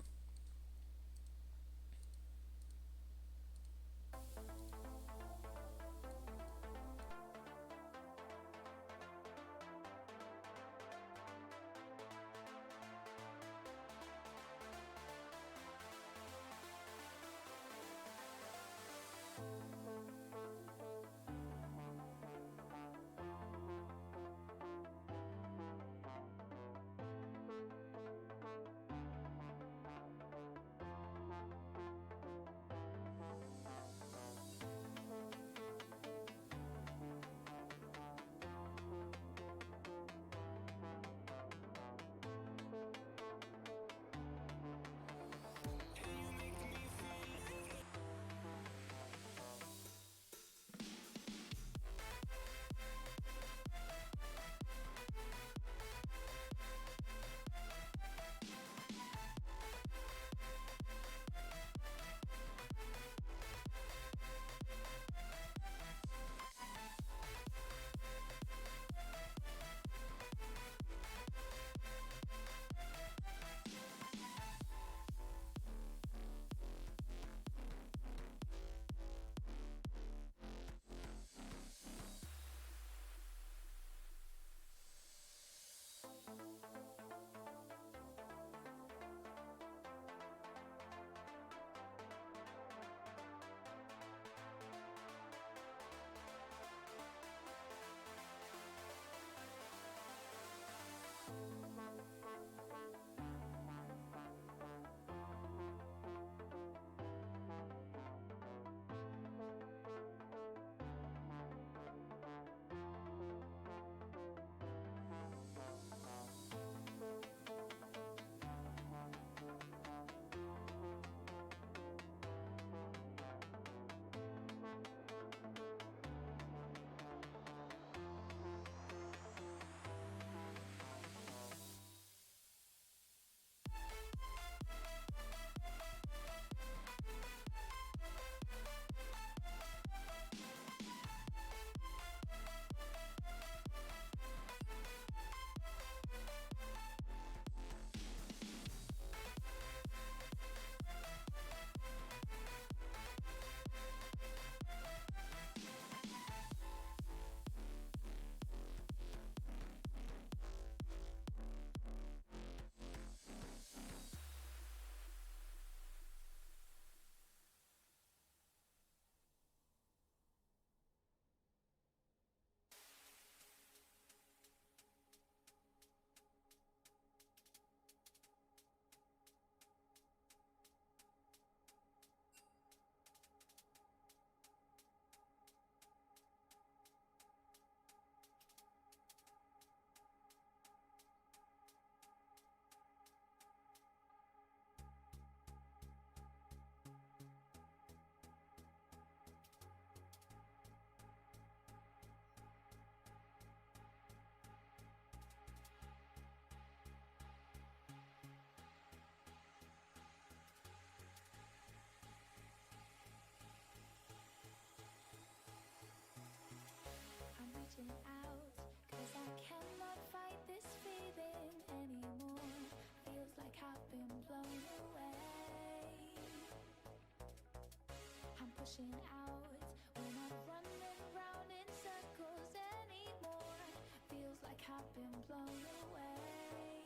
pushing out. We're not running round in circles anymore. Feels like I've been blown away,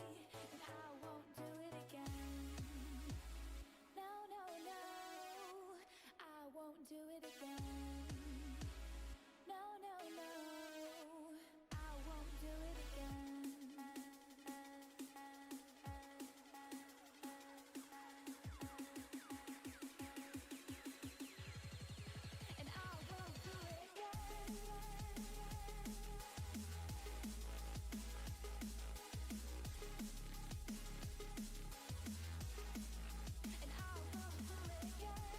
and I won't do it again. No, no, no, I won't do it again. No, no, no, I won't do it again. And I won't do it again. And I won't do it again. These words won't get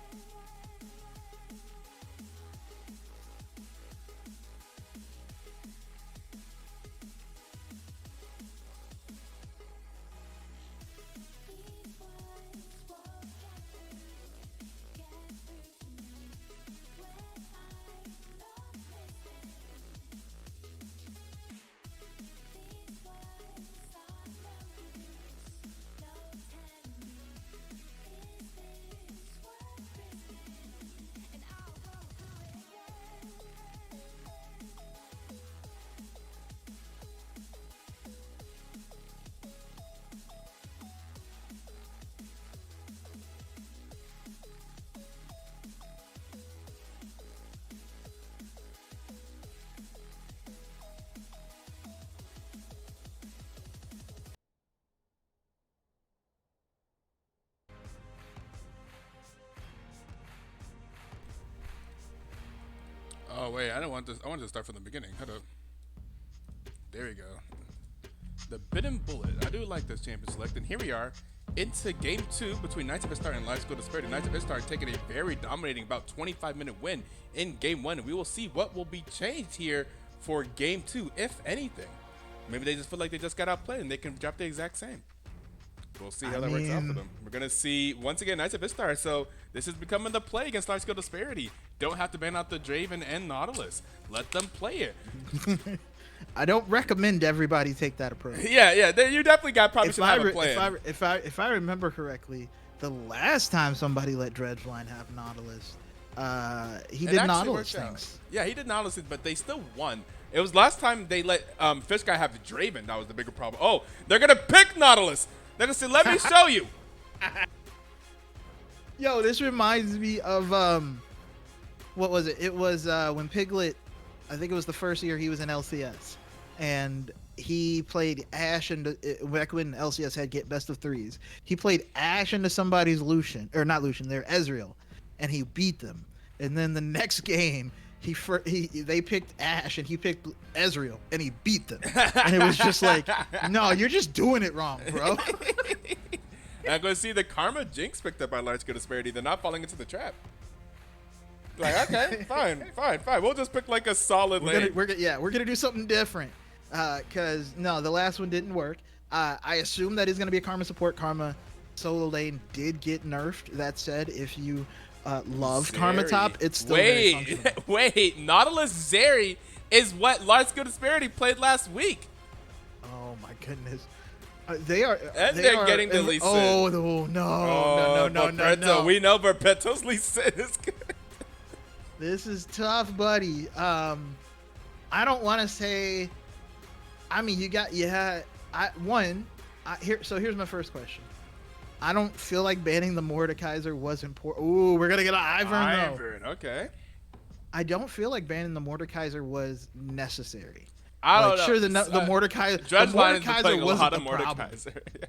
through to me when I'm not listening. These words are no use, no telling me, is this worth risking? And I won't do it again. Oh wait, I don't want this. I wanted to start from the beginning. Hold up. There we go. The Bit and Bullet. I do like this champion select, and here we are into game 2 between Knights of Ishtar and Live School Disparity. Knights of Ishtar taking a very dominating, about 25-minute win in game 1, and we will see what will be changed here for game 2, if anything. Maybe they just feel like they just got outplayed and they can drop the exact same. We'll see how that works out for them. We're going to see, once again, Knights of Ishtar. So this is becoming the play against Large Scale Disparity. Don't have to ban out the Draven and Nautilus. Let them play it. I don't recommend everybody take that approach. Yeah, you definitely got probably should have a plan. If I remember correctly, the last time somebody let Dredgeline have Nautilus, he did Nautilus things. Yeah, he did Nautilus things, but they still won. It was last time they let Fish Guy have the Draven. That was the bigger problem. Oh, they're going to pick Nautilus. They're going to say, let me show you. Yo, this reminds me of, what was it? It was when Piglet, I think it was the first year he was in LCS. And he played Ashe into, back when LCS had get best of threes. He played Ashe into somebody's Lucian, or not Lucian, they're Ezreal. And he beat them. And then the next game, they picked Ashe and he picked Ezreal and he beat them. And it was just like, no, you're just doing it wrong, bro. I'm going to see the Karma Jinx picked up by Large Scale Disparity. They're not falling into the trap. Like, okay, fine. We'll just pick like a solid lane. We're gonna do something different. Cause no, the last one didn't work. I assume that is gonna be a Karma support. Karma solo lane did get nerfed. That said, if you love Karma top, it's still very functional. Wait, Nautilus Zeri is what Large Scale Disparity played last week. Oh my goodness. They're getting the Lee Sin. Oh no. We know Verpeto's Lee Sin is good. This is tough, buddy. I don't want to say. I mean, here's my first question. I don't feel like banning the Mordekaiser was important. Ooh, we're gonna get an Ivern though. Okay. I don't feel like banning the Mordekaiser was necessary. I don't know. Sure, the Mordekaiser. Dredgeline is playing a lot of Mordekaiser. Yeah.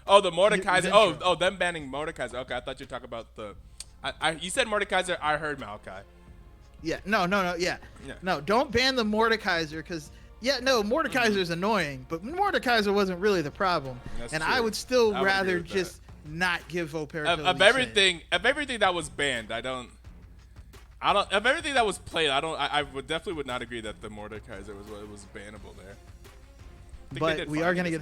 Oh, the Mordekaiser. Oh, them banning Mordekaiser. Okay, I thought you were talking about the. You said Mordekaiser. I heard Maokai. Yeah. No. Yeah. No, don't ban the Mordekaiser because. Yeah, no, Mordekaiser is annoying, but Mordekaiser wasn't really the problem. That's and true. I would still rather just not give Opera of everything that was banned. Of everything that was played, I would definitely not agree that the Mordekaiser was bannable there. But we are gonna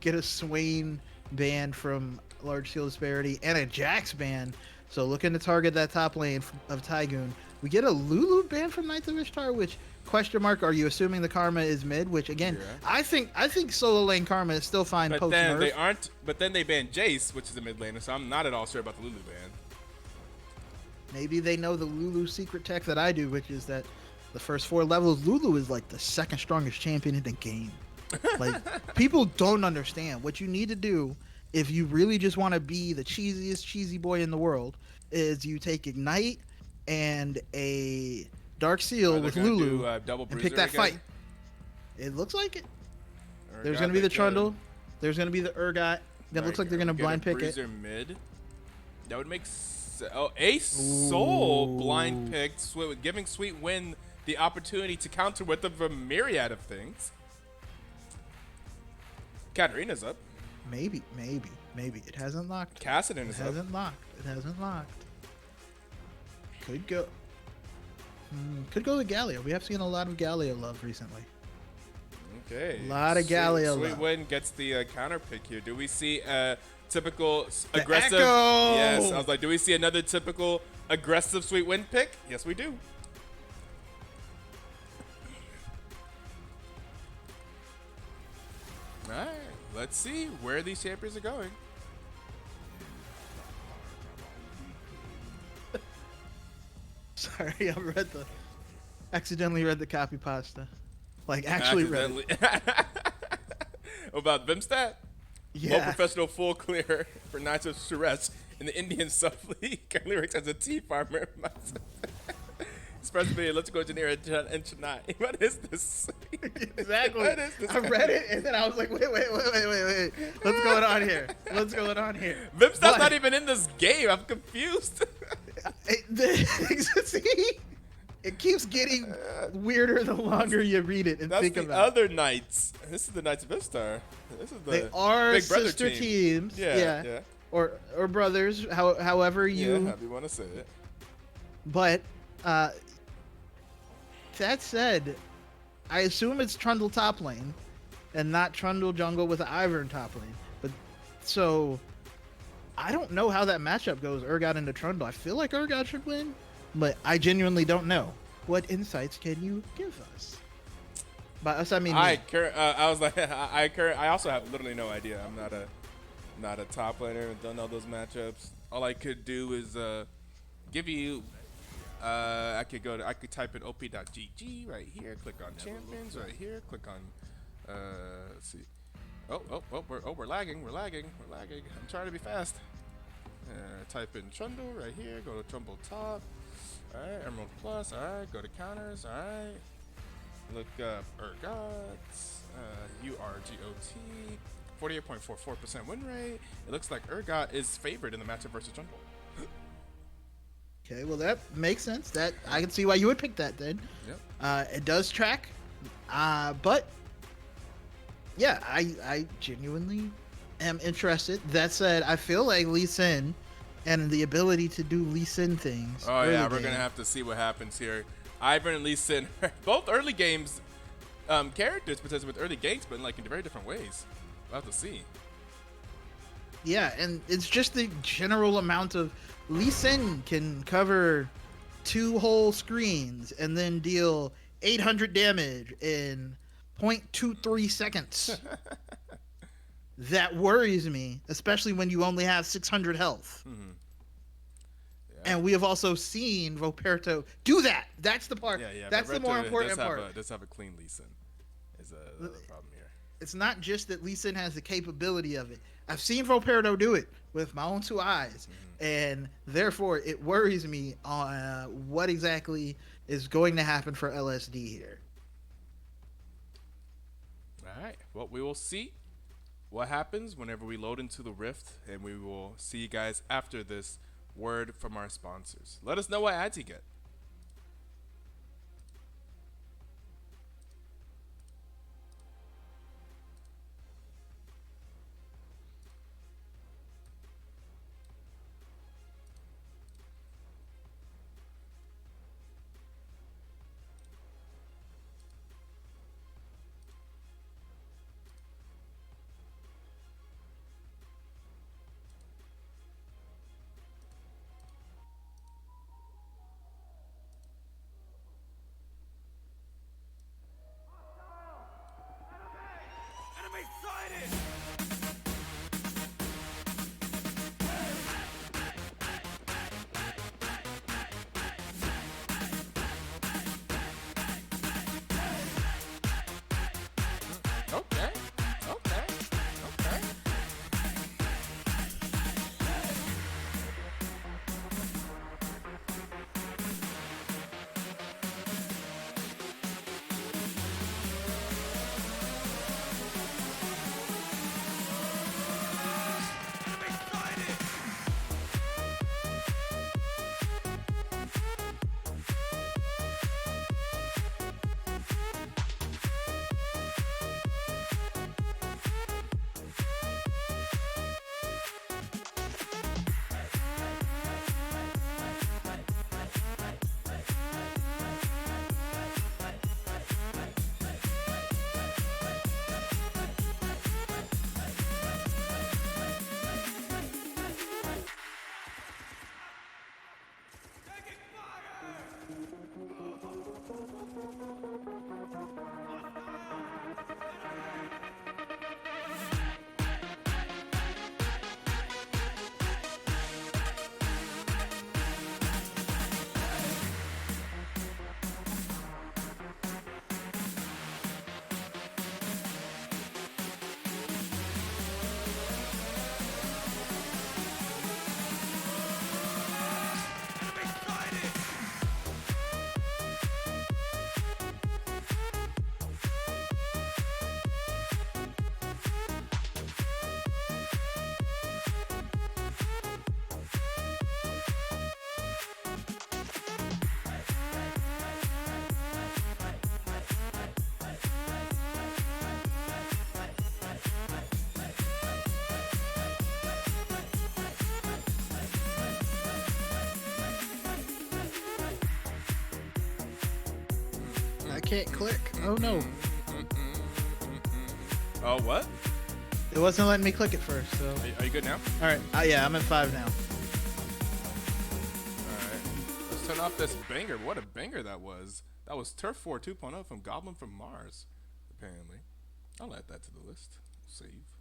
get a Swain ban from Large Scale Disparity and a Jax ban. So looking to target that top lane of Tygoon. We get a Lulu ban from Knights of Ishtar, which question mark? Are you assuming the Karma is mid? Which again, yeah. I think solo lane Karma is still fine. But then they aren't. But then they banned Jace, which is a mid laner. So I'm not at all sure about the Lulu ban. Maybe they know the Lulu secret tech that I do, which is that the first 4 levels, Lulu is like the second strongest champion in the game. Like, people don't understand what you need to do if you really just want to be the cheesiest cheesy boy in the world. Is you take Ignite and a Dark Seal They're with gonna Lulu do double and pick bruiser that again? fight. It looks like it. Or There's God, gonna be they the could. Trundle. There's gonna be the Urgot. That looks like they're gonna Get blind a pick it. bruiser mid. That would make Ace Soul blind Ooh. picked, giving Sweet Win the opportunity to counter with a myriad of things. Katarina's up. Maybe. It hasn't locked. Kassadin It is up. hasn't locked. It hasn't locked. Could go. Could go with Galio. We have seen a lot of Galio love recently. Okay. A lot of Galio Sweet love. Win gets the counter pick here. Do we see a typical The aggressive? Echo! Yes. I was like, do we see another typical aggressive Sweet Win pick? Yes, we do. All right. Let's see where these champions are going. Sorry, accidentally read the copy pasta. Like, actually read it. What about Vimstat? Yeah. Low professional full clear for Knights of Suresh in the Indian Sub-League. Currently ranks as a tea farmer. Express video, let's go engineer and Chennai. What is this? Exactly. What is this? I read it and then I was like, wait. What's going on here? Vimstat's But- not even in this game. I'm confused. See? It keeps getting weirder the longer you read it and That's think the about it. other Knights. This is the Knights of Ishtar. This is the They are Big Brother sister team. teams. Yeah. Or brothers, however Yeah, you. however you want to say it. But that said, I assume it's Trundle top lane and not Trundle jungle with Ivern top lane. But so I don't know how that matchup goes, Urgot into Trundle. I feel like Urgot should win, but I genuinely don't know. What insights can you give us? By us, I mean me. I was like, I also have literally no idea. I'm not a top laner. Don't know those matchups. All I could do is give you. I could type in op.gg right here. Click on champions right here. Click on. Let's see. We're lagging. I'm trying to be fast. Type in Trundle right here. Go to Trundle top. All right, Emerald Plus. All right, go to counters. All right. Look up Urgot, URGOT, 48.44% win rate. It looks like Urgot is favored in the matchup versus Trundle. Okay, well that makes sense. That I can see why you would pick that then. Yep. It does track, but yeah, I genuinely am interested. That said, I feel like Lee Sin and the ability to do Lee Sin things. Oh yeah, early we're game. gonna have to see what happens here. Ivern and Lee Sin, both early games characters, potentially with early games, but in very different ways. We'll have to see. Yeah, and it's just the general amount of Lee Sin can cover 2 whole screens and then deal 800 damage in 0.23 seconds. That worries me, especially when you only have 600 health. Mm-hmm. And we have also seen Voperto do that. That's the part. Yeah. That's the more important part. Does have a clean Lee Sin. Is the problem here. It's not just that Lee Sin has the capability of it. I've seen Voperto do it with my own 2 eyes. And therefore, it worries me on what exactly is going to happen for LSD here. All right. Well, we will see what happens whenever we load into the Rift, and we will see you guys after this word from our sponsors. Let us know what ads you get. Okay. Okay. Okay. I can't click. Oh no. Oh, what? It wasn't letting me click it first, so. Are you good now? Alright. Yeah, I'm at 5 now. Alright. Let's turn off this banger. What a banger that was. That was Turf 4 2.0 from Goblin from Mars, apparently. I'll add that to the list. Save.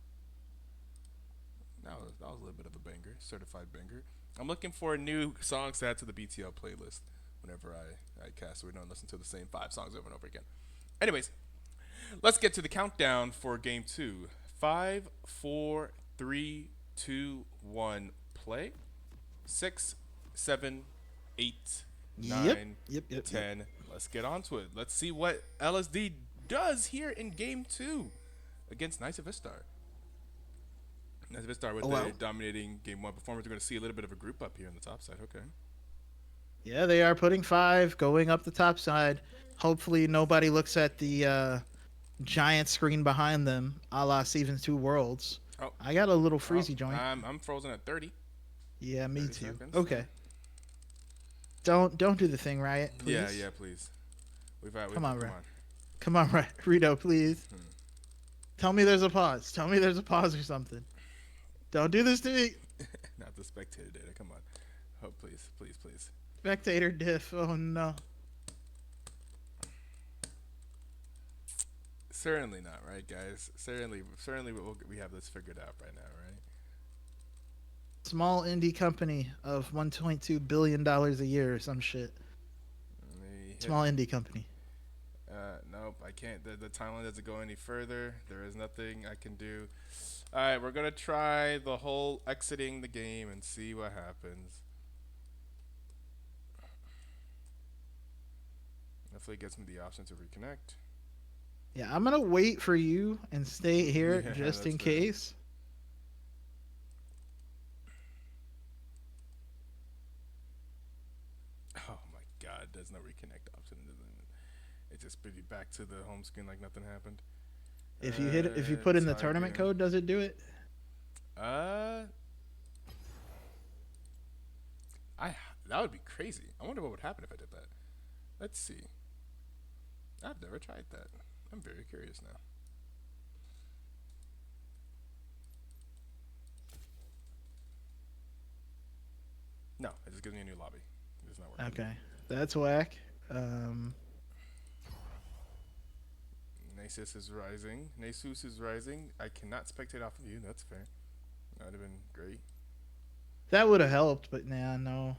That was a little bit of a banger. Certified banger. I'm looking for new songs to add to the BTL playlist whenever I cast, so we don't listen to the same 5 songs over and over again. Anyways, let's get to the countdown for game 2. 5, 4, 3, 2, 1, play. 6, 7, 8, 9, Yep. 10. Let's get on to it. Let's see what LSD does here in game 2 against Knights of Ishtar. Knights of Ishtar with their dominating game 1 performance. We're going to see a little bit of a group up here on the top side. Okay. Yeah, they are putting 5, going up the top side. Hopefully nobody looks at the giant screen behind them, a la Season 2 Worlds. Oh. I got a little freezy joint. I'm frozen at 30. Yeah, me 30 too. seconds. Okay. Don't do the thing, Riot, please. Yeah, please. Come on, Riot. Rito, please. Tell me there's a pause. Tell me there's a pause or something. Don't do this to me. Not the spectator data. Come on. Oh, please. Spectator diff. Oh no. Certainly not, right, guys? Certainly we have this figured out right now, right? Small indie company of $1.2 billion a year or some shit. Small indie company. Nope, I can't. The timeline doesn't go any further. There is nothing I can do. All right, we're gonna try the whole exiting the game and see what happens. Hopefully, it gives me the option to reconnect. Yeah, I'm gonna wait for you and stay here Yeah, just in that's fair. case. Oh my God, there's no reconnect option. It just brings you back to the home screen like nothing happened. If you put in the tournament code, does it do it? That would be crazy. I wonder what would happen if I did that. Let's see. I've never tried that. I'm very curious now. No, it just gives me a new lobby. It's not working. Okay, that's whack. Nasus is rising. I cannot spectate off of you. That's fair. That would have been great. That would have helped, but nah, no.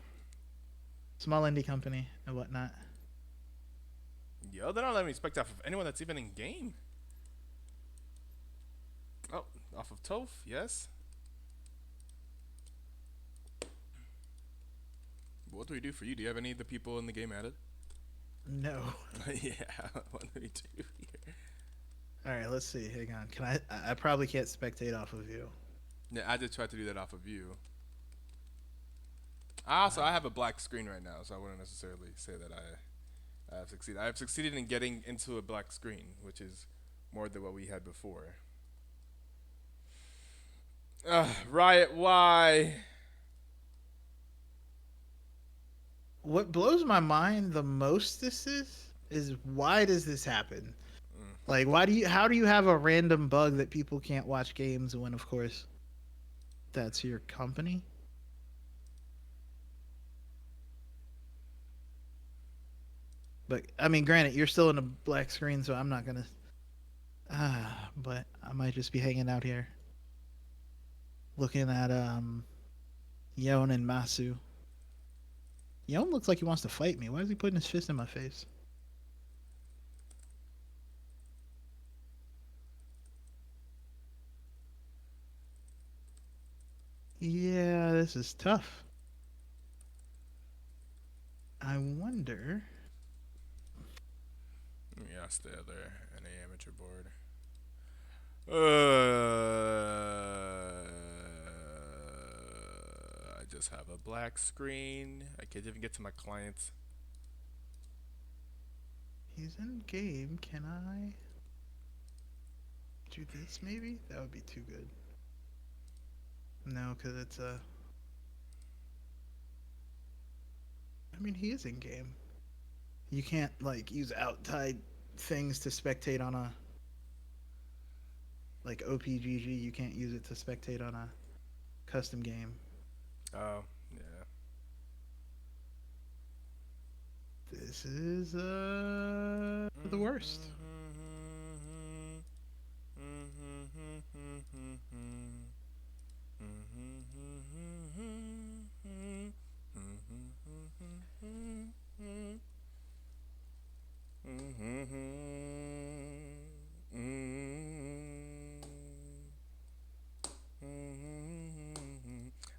Small indie company and whatnot. Yo, they don't let me spect off of anyone that's even in game. Oh, off of Toph, yes. What do we do for you? Do you have any of the people in the game added? No. Yeah, what do we do here? All right, let's see. Hang on. Can I probably can't spectate off of you. Yeah, I did try to do that off of you. Also, I have a black screen right now, so I wouldn't necessarily say that I have succeeded. I have succeeded in getting into a black screen, which is more than what we had before. Riot, why? What blows my mind the most is why does this happen? Like, how do you have a random bug that people can't watch games when, of course, that's your company? But I mean, granted, you're still in a black screen, so I'm not gonna. But I might just be hanging out here, looking at Yon and Masu. Yon looks like he wants to fight me. Why is he putting his fist in my face? Yeah, this is tough. I wonder. Yeah, stay there. Any amateur board. I just have a black screen. I can't even get to my clients. He's in game. Can I do this maybe? That would be too good. No, because it's a. I mean, he is in game. You can't like use outside things to spectate on a like OPGG. You can't use it to spectate on a custom game. Oh, yeah. This is the worst.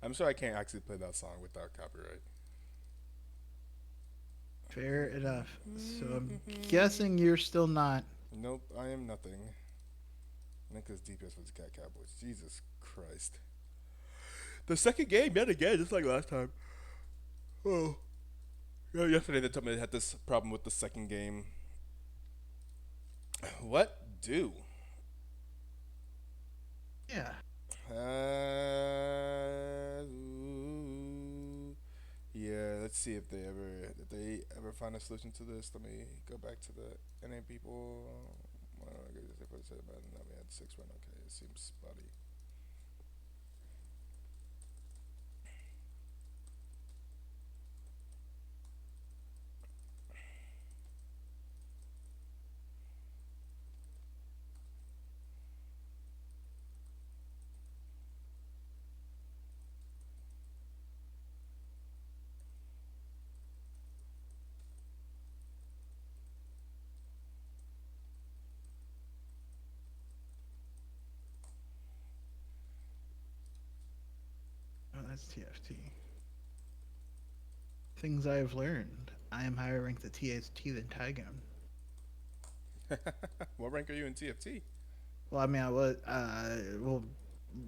I'm sure I can't actually play that song without copyright. Fair enough. So I'm guessing you're still not. Nope, I am nothing. Nicholas DPS was Cat Cowboys. Jesus Christ. The second game, yet again, just like last time. Oh. Yeah, yesterday they told me they had this problem with the second game. What do? Yeah. Yeah, let's see if they ever find a solution to this. Let me go back to the NA people. We had 6 run. Okay, it seems spotty. Oh, that's TFT. Things I have learned. I am higher ranked at THT than Tygon. What rank are you in TFT? Well, I mean, I was.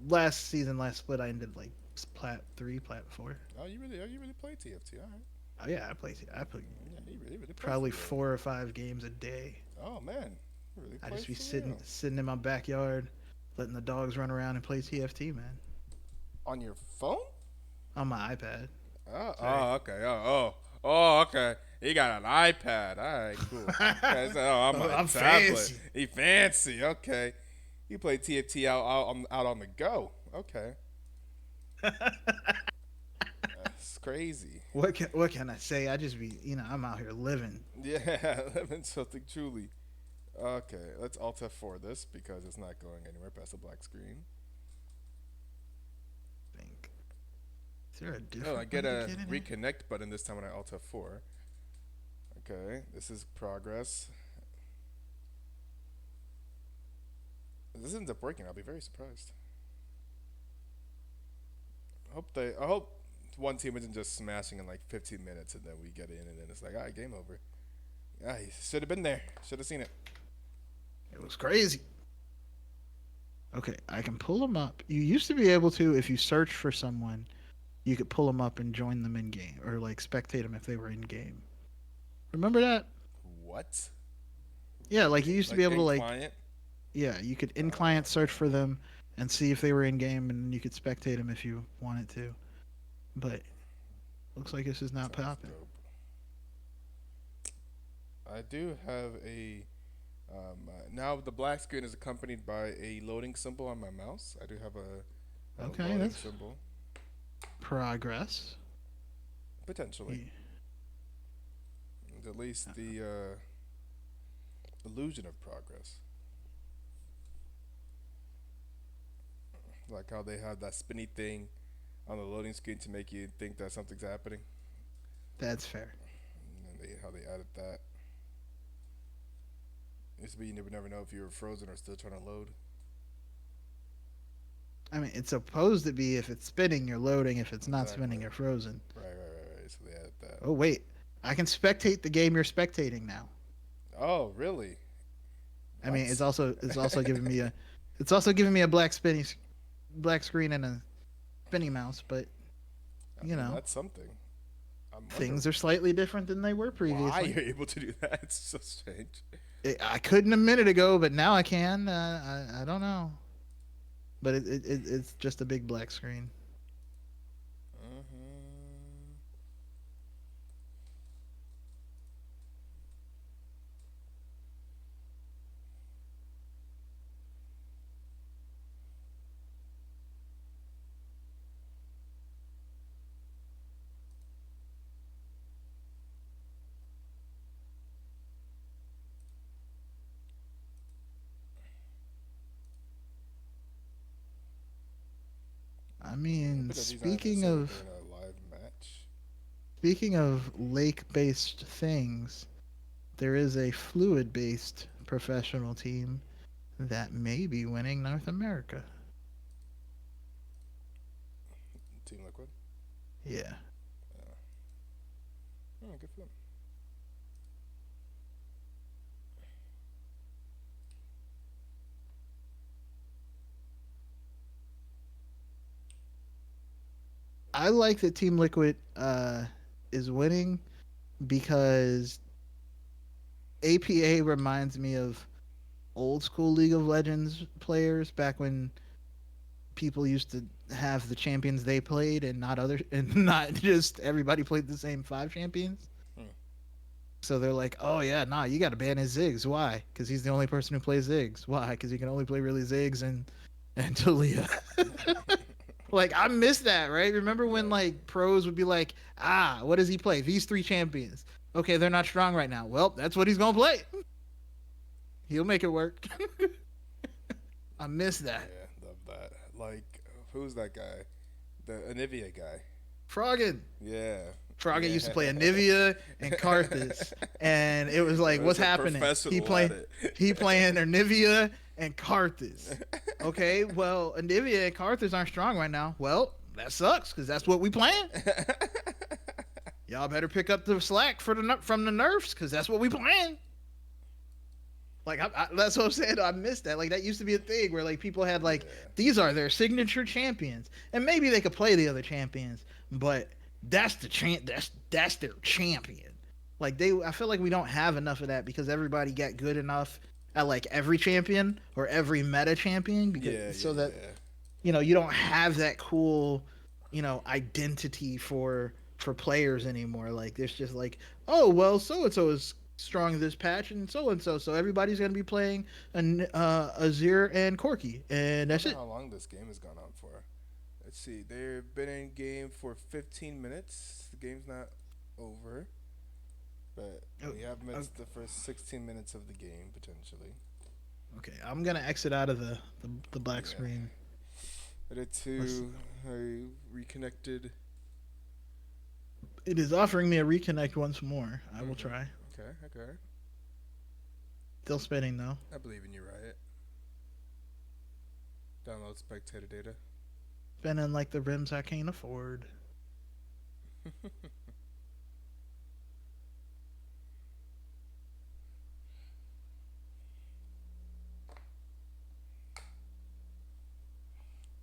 Last season, last split, I ended like plat 3, plat 4. Oh, you really play TFT? All right. Oh yeah, I play. Yeah, you really play Probably for real. 4 or 5 games a day. Oh man, you really I play just be for sitting real. sitting in my backyard, letting the dogs run around and play TFT, man, On your phone? on my iPad. Oh, okay. Oh, okay. He got an iPad. All right, cool. Okay, so, I'm on a I'm tablet. fancy. He fancy. Okay. You play TFT out on the go. Okay. That's crazy. What can I say? I just be I'm out here living. Yeah, living something truly. Okay, let's Alt F4 this because it's not going anywhere past the black screen. I think. Is there a different Oh, I get way a to get in here? reconnect button this time when I Alt F4. Okay, this is progress. If this ends up working, I'll be very surprised. I hope one team isn't just smashing in like 15 minutes and then we get in and then it's like, all right, game over. Yeah, he should have been there. Should have seen it. It was crazy. Okay, I can pull them up. You used to be able to, if you search for someone, you could pull them up and join them in game, or like spectate them if they were in game. Remember that? What? Yeah, like you used to be able to like, client? yeah, you could in client search for them and see if they were in game, and you could spectate them if you wanted to. But looks like this is not Sounds popping. dope. I do have a. Now the black screen is accompanied by a loading symbol on my mouse. I do have a Okay, loading that's symbol. progress. Potentially. It's at least the illusion of progress. Like how they have that spinny thing on the loading screen to make you think that something's happening. That's fair. And how they added that. Used to be you would never know if you were frozen or still trying to load. I mean, it's supposed to be if it's spinning, you're loading. If it's not Exactly. spinning, you're frozen. Right. So they added that. Oh wait, I can spectate the game you're spectating now. Oh, really? I mean, What? it's also giving me a black screen and a spinny mouse, but I you mean, know, that's something. things are slightly different than they were previously. Why you're able to do that? It's so strange. I couldn't a minute ago, but now I can. I don't know, but it's just a big black screen. Mm-hmm. I mean, Because these aren't necessarily during a live match. speaking of lake-based things, there is a fluid-based professional team that may be winning North America. Team Liquid. Yeah. Oh, good for them. I like that Team Liquid is winning because APA reminds me of old school League of Legends players back when people used to have the champions they played and not other and not just everybody played the same 5 champions. Hmm. So they're like, oh yeah, nah, you got to ban his Ziggs. Why? Because he's the only person who plays Ziggs. Why? Because he can only play really Ziggs and Talia. Like I miss that, right? Remember when like pros would be like, what does he play? These 3 champions. Okay, they're not strong right now. Well, that's what he's gonna play. He'll make it work. I miss that. Yeah, love that. Like, who's that guy? The Anivia guy. Froggen. Yeah. Froggen used to play Anivia and Karthus, and it was like, He what's was a happening? professional He playing at he playing Anivia and Karthus. Okay, well, Anivia and Karthus aren't strong right now. Well, that sucks because that's what we playing. Y'all better pick up the slack from the nerfs because that's what we playing. Like that's what I'm saying. I missed that. Like that used to be a thing where like people had like these are their signature champions, and maybe they could play the other champions, but that's their champion. Like I feel like we don't have enough of that because everybody got good enough at like every champion or every meta champion because that you know you don't have that cool identity for players anymore. Like there's just like, oh well, so and so is strong this patch and so everybody's gonna be playing Azir and Corki, and that's it. How long this game has gone on for? Let's see. They've been in game for 15 minutes. The game's not over, but we have missed the first 16 minutes of the game potentially. Okay, I'm gonna exit out of the black screen. I did too. I reconnected. It is offering me a reconnect once more. I will try. Okay. Still spinning though. I believe in you, Riot. Download spectator data. Spending like the rims I can't afford.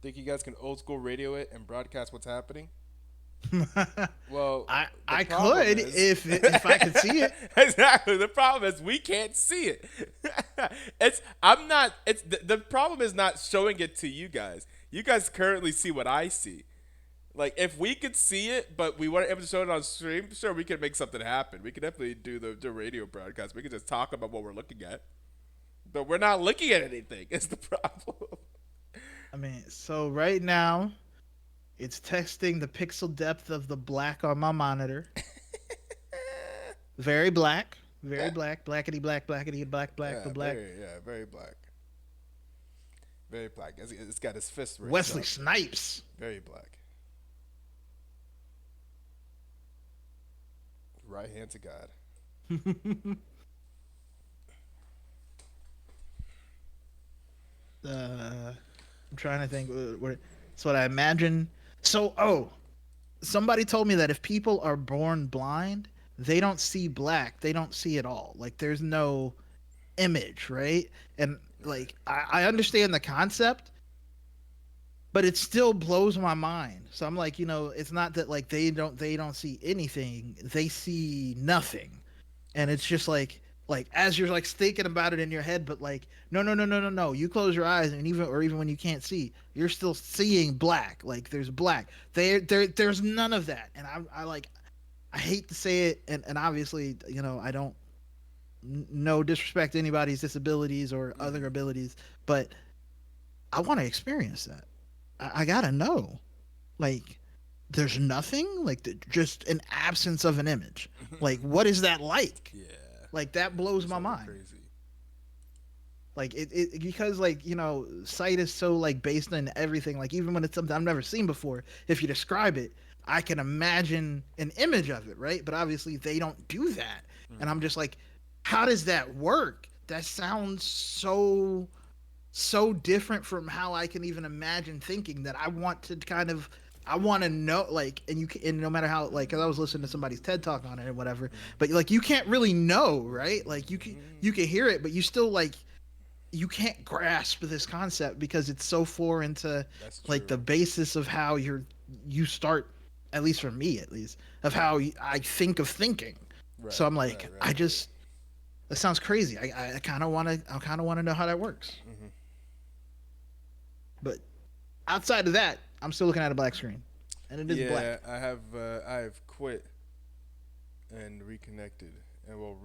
Think you guys can old school radio it and broadcast what's happening? Well, the I problem could is if I could see it. exactly. The problem is we can't see it. It's I'm not. It's the problem is not showing it to you guys. You guys currently see what I see. Like if we could see it, but we weren't able to show it on stream, sure we could make something happen. We could definitely do the radio broadcast. We could just talk about what we're looking at, but we're not looking at anything. Is the problem? I mean, so right now, it's texting the pixel depth of the black on my monitor. Very black. Very black. Blackety black, blackety black, black, the black. Very black. Very black. It's got his fist raised Wesley up. Snipes. Very black. Right hand to God. I'm trying to think. It's what I imagine. So, somebody told me that if people are born blind, they don't see black. They don't see it all. Like, there's no image, right? And like, I understand the concept, but it still blows my mind. So I'm like, it's not that like they don't see anything. They see nothing, and it's just like as you're like thinking about it in your head, but like no. You close your eyes, and even when you can't see, you're still seeing black. Like there's black. There's none of that, and I hate to say it, and obviously I don't no disrespect to anybody's disabilities or other abilities, but I want to experience that. I gotta know, like. There's nothing like just an absence of an image. Like, what is that like? Yeah. Like that blows my mind. Crazy. Like it because like sight is so like based on everything. Like even when it's something I've never seen before, if you describe it, I can imagine an image of it, right? But obviously they don't do that, and I'm just like, how does that work? That sounds so different from how I can even imagine thinking that I want to know, like, and no matter how, like, cause I was listening to somebody's TED talk on it or whatever, but like, you can't really know, right? Like, you can hear it, but you still like, you can't grasp this concept because it's so foreign to like the basis of how you start, at least for me, of how I think of thinking. Right, so I'm like, that sounds crazy. I kind of want to know how that works. Mm-hmm. But outside of that, I'm still looking at a black screen, and it is black. Yeah, I have quit and reconnected, and will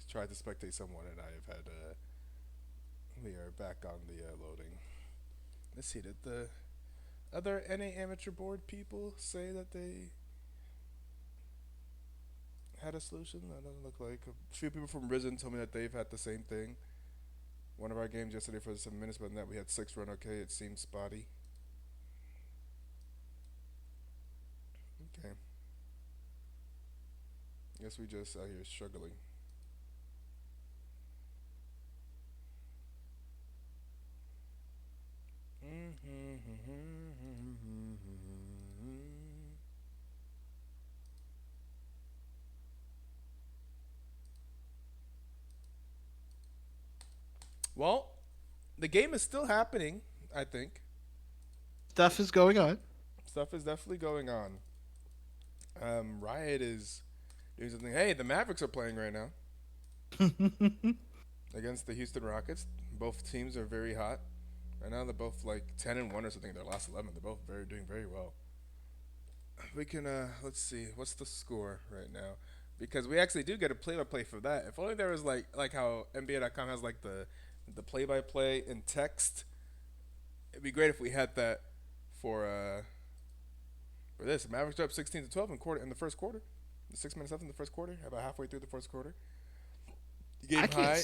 try to spectate someone, and I have had. We are back on the loading. Let's see. Did the other NA amateur board people say that they had a solution? That doesn't look like. A few people from Risen told me that they've had the same thing. One of our games yesterday for 7 minutes, but in that we had 6 run okay. It seemed spotty. Okay. Guess we just out here struggling. Well, the game is still happening, I think. Stuff is going on. Stuff is definitely going on. Riot is doing something. Hey, the Mavericks are playing right now against the Houston Rockets. Both teams are very hot. Right now they're both like 10-1 or something. Their last 11. They're both doing very well. We can let's see. What's the score right now? Because we actually do get a play-by-play for that. If only there was like how NBA.com has like the play-by-play in text. It'd be great if we had that for this. The Mavericks are up 16-12 in the first quarter. 6 minutes left in the first quarter. About halfway through the first quarter. Game high.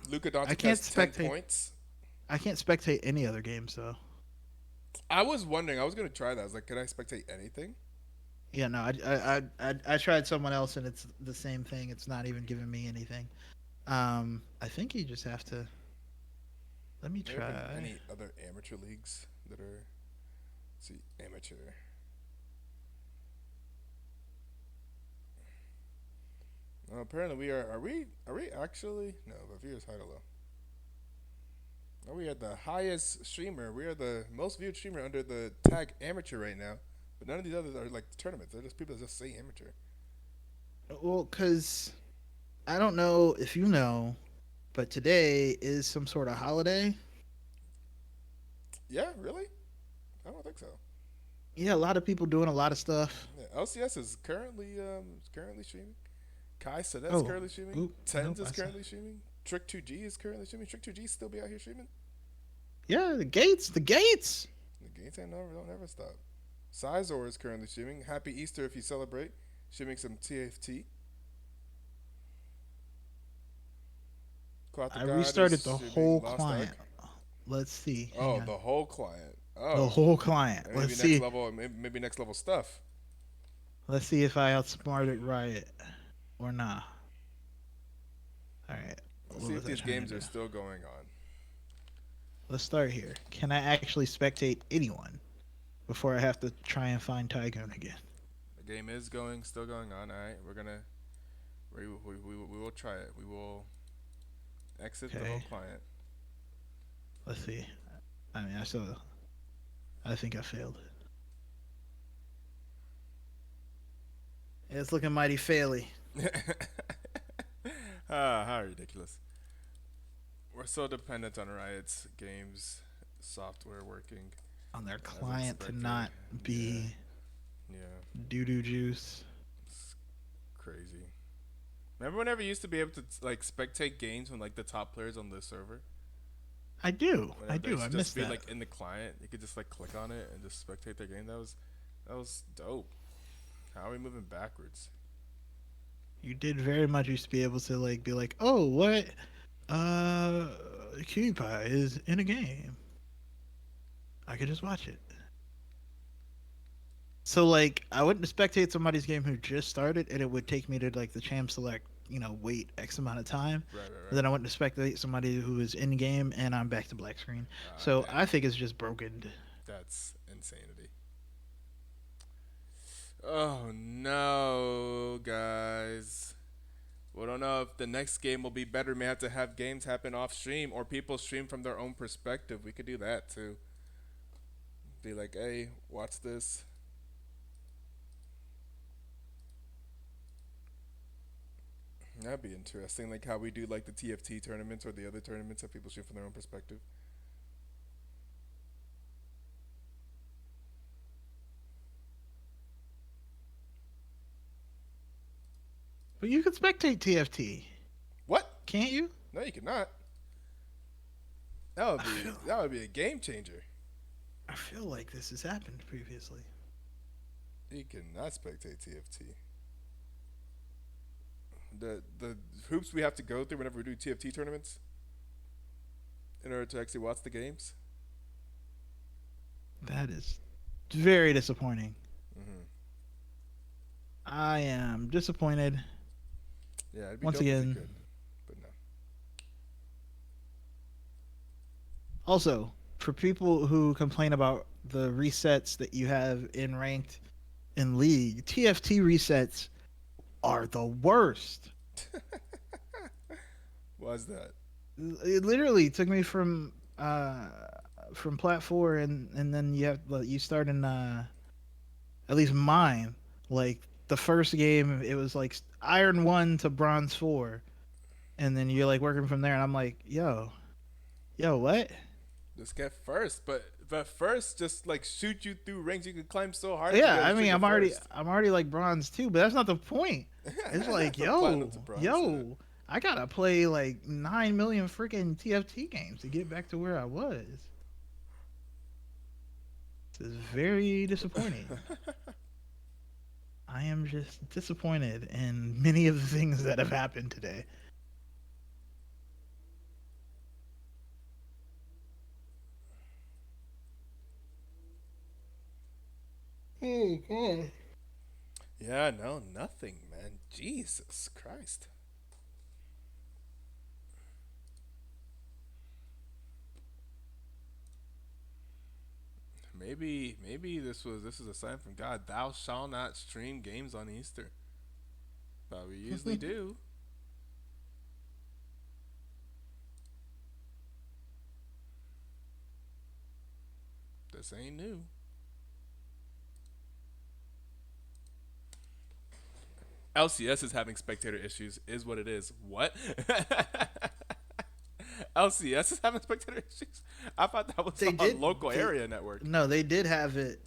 Luka Doncic has 10 points. I can't spectate any other games though. I was wondering. I was gonna try that. I was like, could I spectate anything? Yeah, no. I tried someone else and it's the same thing. It's not even giving me anything. I think you just have to. Let me try. Any other amateur leagues? that are, let's see, amateur. Apparently we are. Are we actually? No, but viewers high to low. Oh, we are the highest streamer. We are the most viewed streamer under the tag amateur right now. But none of these others are like tournaments. They're just people that just say amateur. Well, because I don't know if you know, but today is some sort of holiday. Yeah, really? I don't think so. Yeah, a lot of people doing a lot of stuff. Yeah, LCS is currently streaming. Kai Sadet's Oh, currently streaming. oop, Tens nope, is I saw. currently streaming. Trick 2G is currently streaming. Trick 2G still be out here streaming. Yeah, the gates. The gates ain't never don't ever stop. Sizor is currently streaming. Happy Easter if you celebrate. Streaming some TFT. Cloth I of God is restarted the streaming whole Lost client. Ark. Let's see. Hang Oh, on. the whole client. The Oh, whole client. maybe Let's next see. level. Maybe next level stuff. Let's see if I outsmarted Riot or not. All right. Let's What see was if I these trying to games are do? still going on. Let's start here. Can I actually spectate anyone before I have to try and find Tycoon again? The game is still going on. All right, we will try it. We will exit the whole Okay. client. Let's see. I mean, I think I failed it. It's looking mighty faily How ridiculous. We're so dependent on Riot's games software working. on their As client to expected. not be Yeah, doo-doo juice. it's crazy. Remember whenever you used to be able to like spectate games from like the top players on the server? I do. Whenever I they do. used I to just missed be that. like in the client, you could just like click on it and just spectate their game. That was dope. How are we moving backwards? You did very much used to be able to like be like, "Oh, what? Uh, Cutie Pie is in a game. I could just watch it." So like, I wouldn't spectate somebody's game who just started, and it would take me to like the champ select, wait X amount of time. Right, And then I wouldn't spectate somebody who is in game, and I'm back to black screen. So Damn. I think it's just broken. That's insanity. Oh no, guys. We don't know if the next game will be better. May have to have games happen off stream or people stream from their own perspective. We could do that too. Be like, hey, watch this. That'd be interesting. Like how we do like the TFT tournaments or the other tournaments that people stream from their own perspective. But you can spectate TFT, What? can't you? No, you cannot. That would be a game changer. I feel like this has happened previously. You cannot spectate TFT. The hoops we have to go through whenever we do TFT tournaments in order to actually watch the games. That is very disappointing. Mm-hmm. I am disappointed. Yeah, it'd be Once dope if we again. could, but no. Also, for people who complain about the resets that you have in ranked in league, TFT resets are the worst. Why is that? It literally took me from plat 4 and then you start in at least mine, like the first game it was like iron 1 to bronze 4, and then you're like working from there, and I'm like, yo what? Just get first, but first just like shoot you through ranks. You can climb so hard. Yeah, to I mean, I'm I'm already like bronze 2, but that's not the point. It's like, Platinum to bronze, yeah. I gotta play like 9 million freaking TFT games to get back to where I was. This is very disappointing. I am just disappointed in many of the things that have happened today. Oh god. Yeah, no, nothing, man. Jesus Christ. Maybe this is a sign from God. Thou shalt not stream games on Easter. But we usually do. This ain't new. LCS is having spectator issues, is what it is. What? LCS is having spectator issues? I thought that was They a did. local area network. No, they did have it.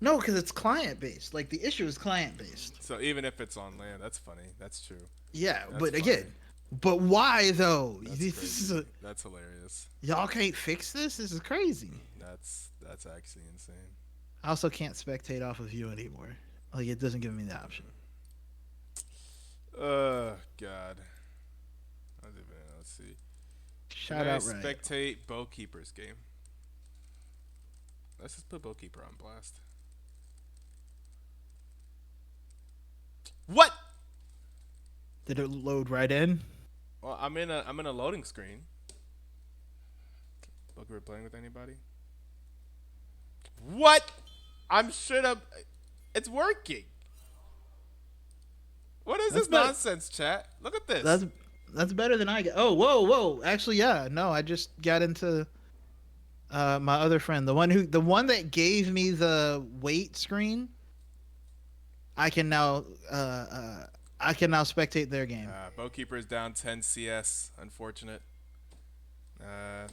No, because it's client based. Like the issue is client based. So even if it's on land, that's funny. That's true. Yeah, That's but funny. again, but why though? That's This is crazy. That's hilarious. y'all can't fix this. This is crazy. That's actually insane. I also can't spectate off of you anymore. Like it doesn't give me the option. God. Let's see. Shout Can I out right. spectate Bowkeeper's game? Let's just put Bowkeeper on blast. What? Did it load right in? Well, I'm in a loading screen. Bowkeeper playing with anybody? What? I'm straight up. It's working. What is this nonsense, chat? Look at this. That's better than I get. Oh, whoa. Actually, yeah. No, I just got into my other friend, the one that gave me the wait screen. I can now spectate their game. Bowkeeper is down 10 CS. Unfortunate. The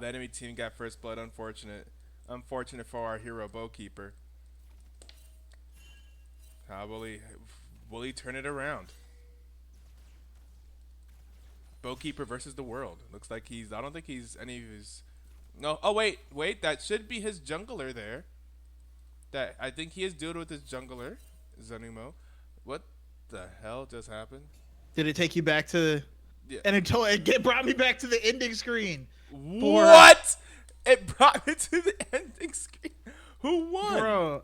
enemy team got first blood. Unfortunate for our hero Bowkeeper. Will he turn it around? Bowkeeper versus the world. Looks like I don't think he's any of his. No. Oh wait. That should be his jungler there. That I think he is dueled with his jungler, Zanumo. What the hell just happened? Did it take you back to? Yeah. And it brought me back to the ending screen. What? It brought me to the ending screen. Who won? Bro,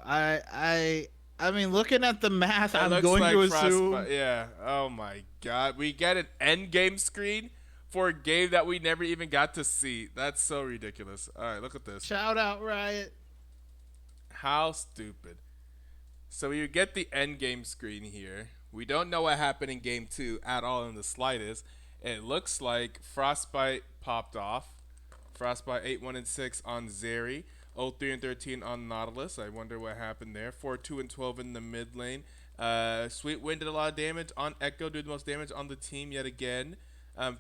I mean, looking at the math, That I'm looks going like to assume. Yeah. Oh my God. We get an end game screen for a game that we never even got to see. That's so ridiculous. All right, look at this. Shout out Riot. How stupid. So you get the end game screen here. We don't know what happened in game 2 at all in the slightest. It looks like Frostbite popped off. Frostbite 8-1-6 on Zeri. 0-3-13 on Nautilus. I wonder what happened there. 4-2-12 in the mid lane. Sweet Wind did a lot of damage on Echo. Did the most damage on the team yet again.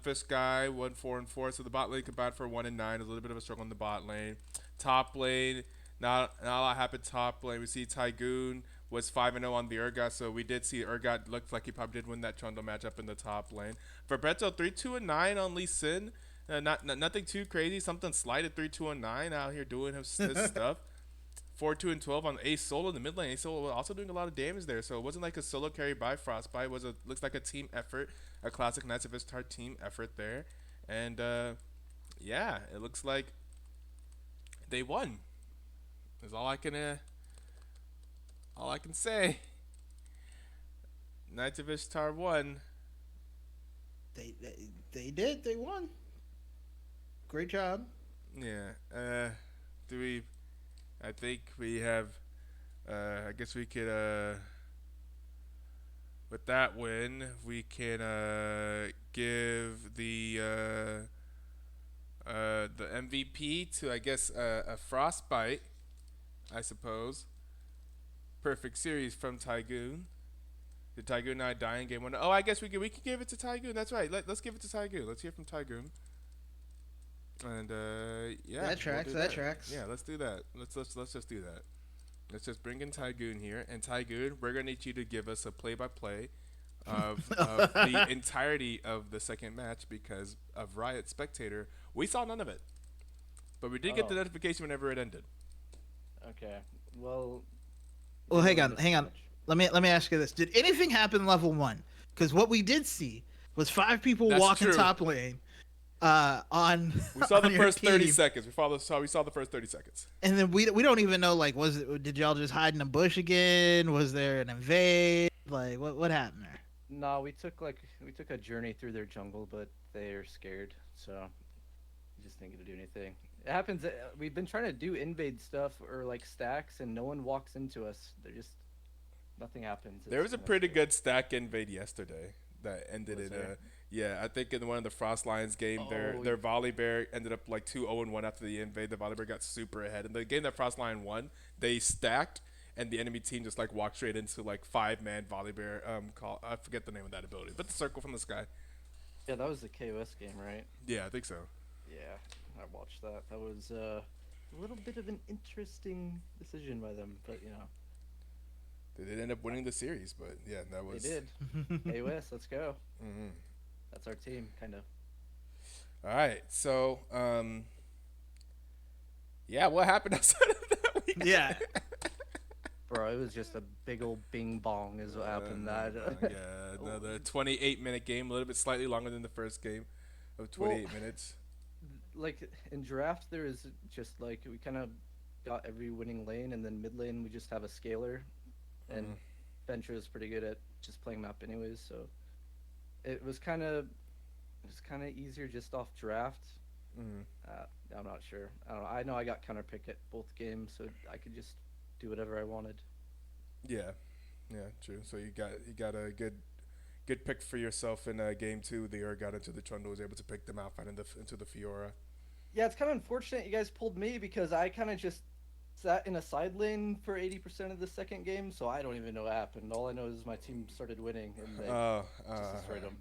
Fish Guy 1-4-4. So the bot lane combined for 1-9. A little bit of a struggle in the bot lane. Top lane. Not a lot happened top lane. We see Tygoon was 5-0 on the Urgot, so we did see Urgot looked like he probably did win that Trundle matchup in the top lane. For Beto, 3-2-9 on Lee Sin. Nothing too crazy. Something slight at 3-2-9 out here doing his stuff. 4-2-12 on Ace Solo in the mid lane. Ace Solo also doing a lot of damage there, so it wasn't like a solo carry by Frostbite. It looks like a team effort, a classic Knights of Ishtar team effort there. And yeah, it looks like they won. That's all I can say. Knights of Ishtar won. They did. They won. Great job. Yeah. I think we have. I guess we could. With that win, we can give the MVP to, I guess, a Frostbite, I suppose. Perfect series from Tygoon. Did Tygoon not die in game 1? Oh, I guess we can give it to Tygoon. That's right. Let's give it to Tygoon. Let's hear from Tygoon. And yeah, That tracks. We'll That tracks. Yeah, let's do that. Let's just do that. Let's just bring in Tygoon here. And Tygoon, we're gonna need you to give us a play-by-play of the entirety of the second match because of Riot Spectator. We saw none of it, but we did get the notification whenever it ended. Okay. Well, hang on. Let me ask you this: did anything happen level 1? Because what we did see was 5 people That's walking true. top lane. On We saw the on your first 30 team. seconds. We saw the first 30 seconds. And then we don't even know, like, did y'all just hide in a bush again? Was there an invade? Like, what happened there? no, we took a journey through their jungle, but they're scared, so we just didn't get to do anything. It happens. We've been trying to do invade stuff or like stacks, and no one walks into us. They're just nothing happens. There It's was a kind of pretty scary. good stack invade yesterday that ended Was in there? a yeah. I think in one of the Frost Lions game, Oh, their volley bear ended up like 2-0-1 after the invade. The volley bear got super ahead. In the game that Frost Lion won, they stacked and the enemy team just like walked straight into like 5-man volley bear. Call I forget the name of that ability, but the circle from the sky. yeah, that was the KOS game, right? Yeah, I think so. Yeah, I watched that. That was a little bit of an interesting decision by them, but They did end up winning the series, but yeah, that they was. did. KOS, let's go. Mhm. That's our team, kind of. All right, so yeah, what happened outside of that week? Yeah. Bro, it was just a big old bing bong is what happened. That Yeah, another 28-minute game, a little bit slightly longer than the first game of well, 28 minutes. like in draft, there is just like we kind of got every winning lane, and then mid lane we just have a scaler, and Venture is pretty good at just playing map anyways. So it was kind of easier just off draft. Mm. I'm not sure. I don't know. I know I got counter pick at both games, so I could just do whatever I wanted. Yeah, yeah, true. So you got a good pick for yourself in game two. The got into the Trundle, was able to pick them out, find into the Fiora. Yeah, it's kind of unfortunate you guys pulled me because I kind of just sat in a side lane for 80% of the second game, so I don't even know what happened. All I know is my team started winning and they Oh, just destroyed them.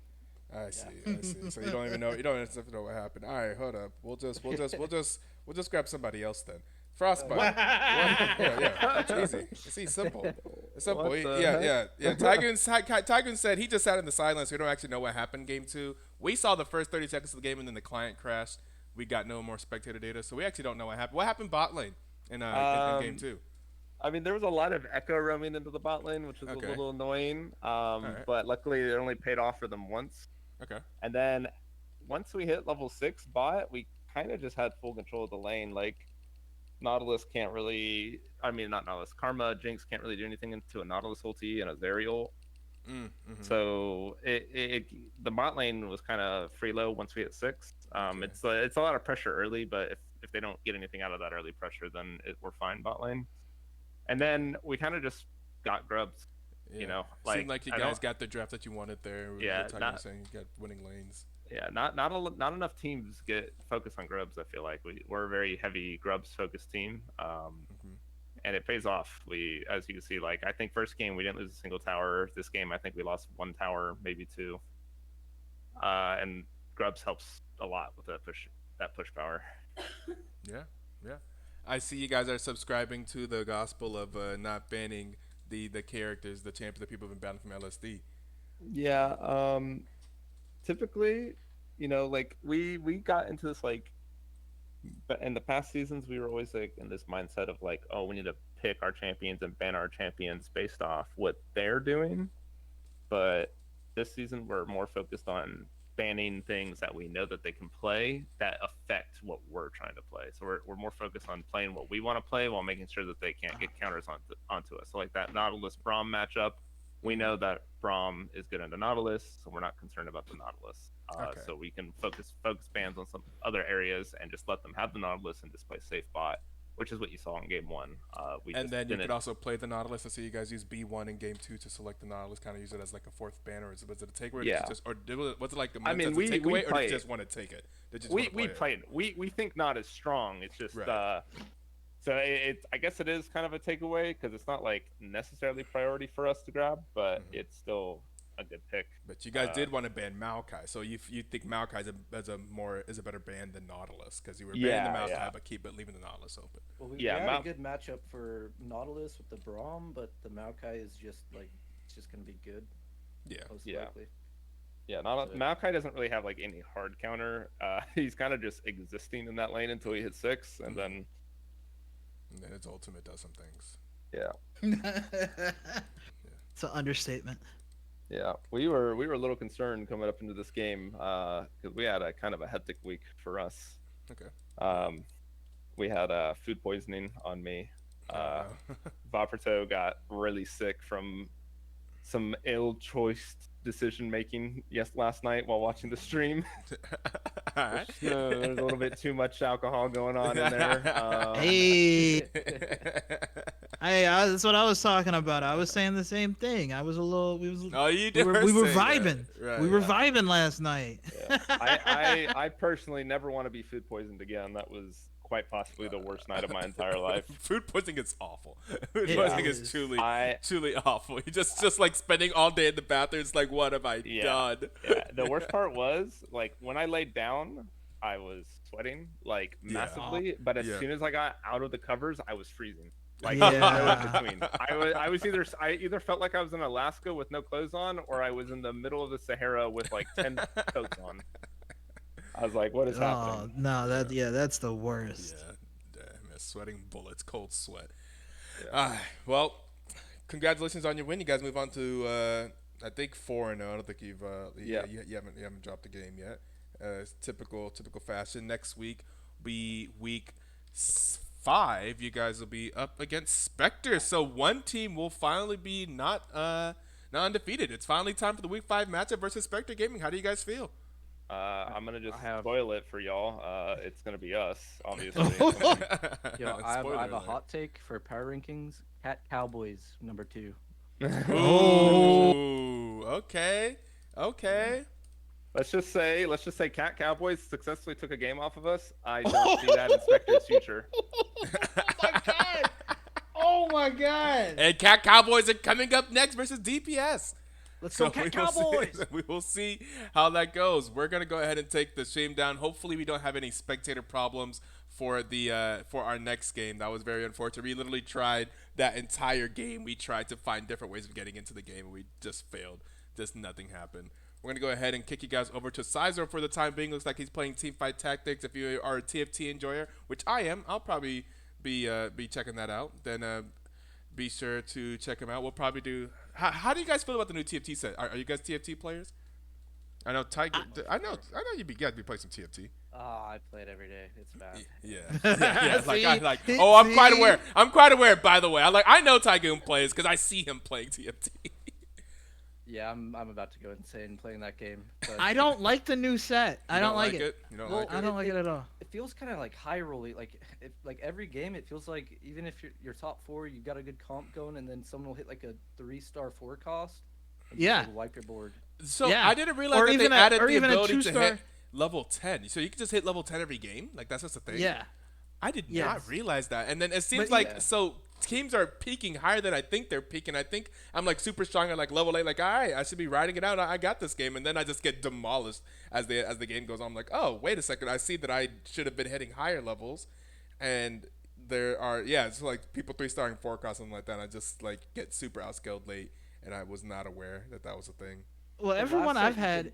I Yeah. see, I see. So you don't even know, you don't even know what happened. All right, hold up. We'll just grab somebody else then. Frostbite. What? Yeah, yeah. It's easy. It's easy, simple. It's simple. What the Yeah, heck? yeah. Tygoon said he just sat in the silence. We don't actually know what happened game two. We saw the first 30 seconds of the game and then the client crashed. We got no more spectator data, so we actually don't know what happened. What happened bot lane in game Um, two? I mean, there was a lot of echo roaming into the bot lane, which was Okay. a little annoying. right. But luckily, it only paid off for them once. Okay. And then once we hit level 6 bot, we kind of just had full control of the lane. Like, Nautilus can't really, I mean, not Nautilus, Karma, Jinx can't really do anything into a Nautilus ulti and a Zerial. So the bot lane was kind of free low once we hit 6. Okay. It's a lot of pressure early, but if they don't get anything out of that early pressure, then we're fine bot lane. And then we kind of just got grubs. Yeah. You know, Seemed like you I guys don't- got the draft that you wanted there. Yeah, Tygoon not- saying you got winning lanes. Yeah, not enough teams get focused on grubs. I feel like we're a very heavy grubs focused team, and it pays off. We, as you can see, like I think first game we didn't lose a single tower. This game I think we lost one tower, maybe two, and grubs helps a lot with that push power. Yeah, yeah. I see you guys are subscribing to the gospel of not banning the characters, the champions that people have been banning from LSD. Yeah, typically, like we got into this like, but in the past seasons we were always like in this mindset of like, oh, we need to pick our champions and ban our champions based off what they're doing. But this season we're more focused on banning things that we know that they can play that affect what we're trying to play. So we're more focused on playing what we want to play while making sure that they can't get counters onto us. So like that Nautilus Braum matchup, we know that Braum is good into Nautilus, so we're not concerned about the Nautilus. Okay. So we can focus bans on some other areas and just let them have the Nautilus and just play safe bot, which is what you saw in game one. And then you could also play the Nautilus. I see you guys use B1 in game two to select the Nautilus, kind of use it as like a fourth banner. Was it a takeaway? Yeah. Was it like a I mean, as a we takeaway, or did play you it. just want to take it? We played. We think not as strong. It's just Right. so I guess it is kind of a takeaway because it's not like necessarily priority for us to grab, but it's still a good pick. But you guys did want to ban Maokai, so you think Maokai is a better ban than Nautilus because you were banning the Maokai Yeah. but leaving the Nautilus open. Well, we Yeah, had Mau- a good matchup for Nautilus with the Braum, but the Maokai is just like it's just gonna be good. Yeah. Most Yeah. likely. Yeah, So- Maokai doesn't really have like any hard counter. He's kind of just existing in that lane until he hits 6, and then And then its ultimate does some things. yeah, It's an understatement. yeah. We were a little concerned coming up into this game because we had a kind of a hectic week for us. Okay. We had food poisoning on me. Uh, Vaporto got really sick from some ill-choiced decision making last night while watching the stream. Alright. There's a little bit too much alcohol going on in there. Hey, that's what I was talking about. I was saying the same thing. I was a little. Oh, you We did. were, we were say that. vibing. Right, we were yeah. vibing last night. Yeah. I personally never want to be food poisoned again. That was quite possibly the worst night of my entire life. Food poisoning is awful. Food It poisoning is. is truly, I- truly awful. You just like spending all day in the bathroom. It's like, what have I done? Yeah, the worst part was like when I laid down, I was sweating like Yeah. massively, but as Yeah. soon as I got out of the covers, I was freezing. Like Yeah. no in between. I either felt like I was in Alaska with no clothes on, or I was in the middle of the Sahara with like 10 coats on. I was like, what is Oh happening? no, that's the worst. Yeah, damn, man, sweating bullets, cold sweat. Yeah. Well, congratulations on your win. You guys move on to I think 4-0. I don't think you've Yeah. you haven't dropped the game yet. It's typical fashion. Next week be week 5. You guys will be up against Spectre. So one team will finally be not undefeated. It's finally time for the week 5 matchup versus Spectre Gaming. How do you guys feel? I'm gonna just I have- spoil it for y'all. It's gonna be us, obviously. Yo, I have Spoiler a alert. hot take for power rankings. Cat Cowboys number 2. Ooh, okay. Let's just say Cat Cowboys successfully took a game off of us. I don't see that in Spectre's future. Oh my god! Oh my god! And Cat Cowboys are coming up next versus DPS. Let's So go Cat we will see- Cowboys! we will see how that goes. We're gonna go ahead and take the stream down. Hopefully, we don't have any spectator problems for the for our next game. That was very unfortunate. We literally tried that entire game. We tried to find different ways of getting into the game, and we just failed. Just nothing happened. We're gonna go ahead and kick you guys over to Sizor for the time being. Looks like he's playing Teamfight Tactics. If you are a TFT enjoyer, which I am, I'll probably be checking that out. Then be sure to check him out. We'll probably do. How do you guys feel about the new TFT set? Are you guys TFT players? I know Tiger. I know you guys be playing some TFT. Oh, I play it every day. It's bad. Yeah. See? Oh, I'm quite See? aware. I'm quite aware. By the way, I know Tygoon plays because I see him playing TFT. Yeah, I'm about to go insane playing that game. But I don't like the new set. I You don't like it. You don't Well, like I it. don't like it at all. it feels kind of like high rolly. Like every game, it feels like even if you're top 4, you got a good comp going, and then someone will hit like a 3-star 4 cost. And just, Yeah. like, wipe your board. So Yeah. I didn't realize Or that even they a- added or the even a ability to 2-star. hit level 10. So you can just hit level 10 every game. Like that's just a thing. Yeah. I did Yes. not realize that. And then it seems But like yeah. so teams are peaking higher than I think they're peaking. I think I'm like super strong at like level 8. Like, all right, I should be riding it out. I got this game, and then I just get demolished as the game goes on. I'm like, oh, wait a second. I see that I should have been hitting higher levels, and there are it's like people 3-starring 4 or something like that. And I just like get super outscaled late, and I was not aware that was a thing. Well, The everyone last I've set had.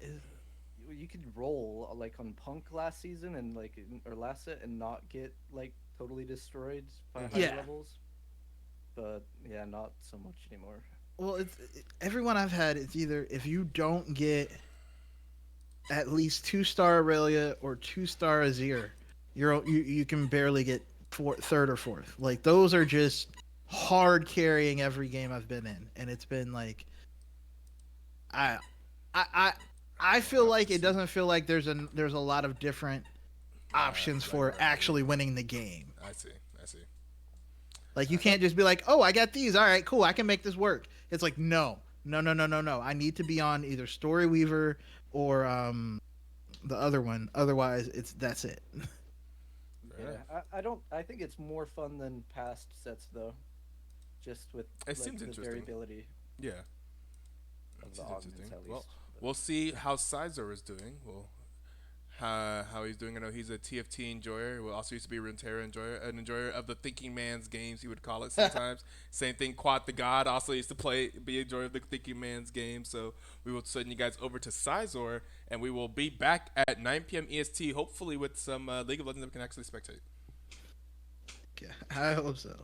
you could roll like on Punk last season and or last set and not get like totally destroyed by higher Yeah. levels. But yeah, not so much anymore. Well, everyone I've had. It's either if you don't get at least 2-star Aurelia or 2-star Azir, you can barely get third or fourth. Like those are just hard carrying every game I've been in, and it's been like I feel like it doesn't feel like there's a lot of different options for actually winning the game. I see. Like you can't just be like, oh, I got these. All right, cool. I can make this work. It's like no. I need to be on either Story Weaver or the other one. Otherwise, that's it. Yeah, I think it's more fun than past sets though. Just with It seems the interesting. variability Yeah. of It's the augments interesting. at least. Well, we'll see how Sizor is doing. How he's doing. I know he's a TFT enjoyer. Well, also used to be a Runeterra enjoyer, an enjoyer of the thinking man's games. He would call it sometimes. Same thing. Quad the God also used to be a enjoyer of the thinking man's game. So we will send you guys over to Sizor, and we will be back at 9 p.m. EST. Hopefully with some League of Legends that we can actually spectate. Yeah, I hope so.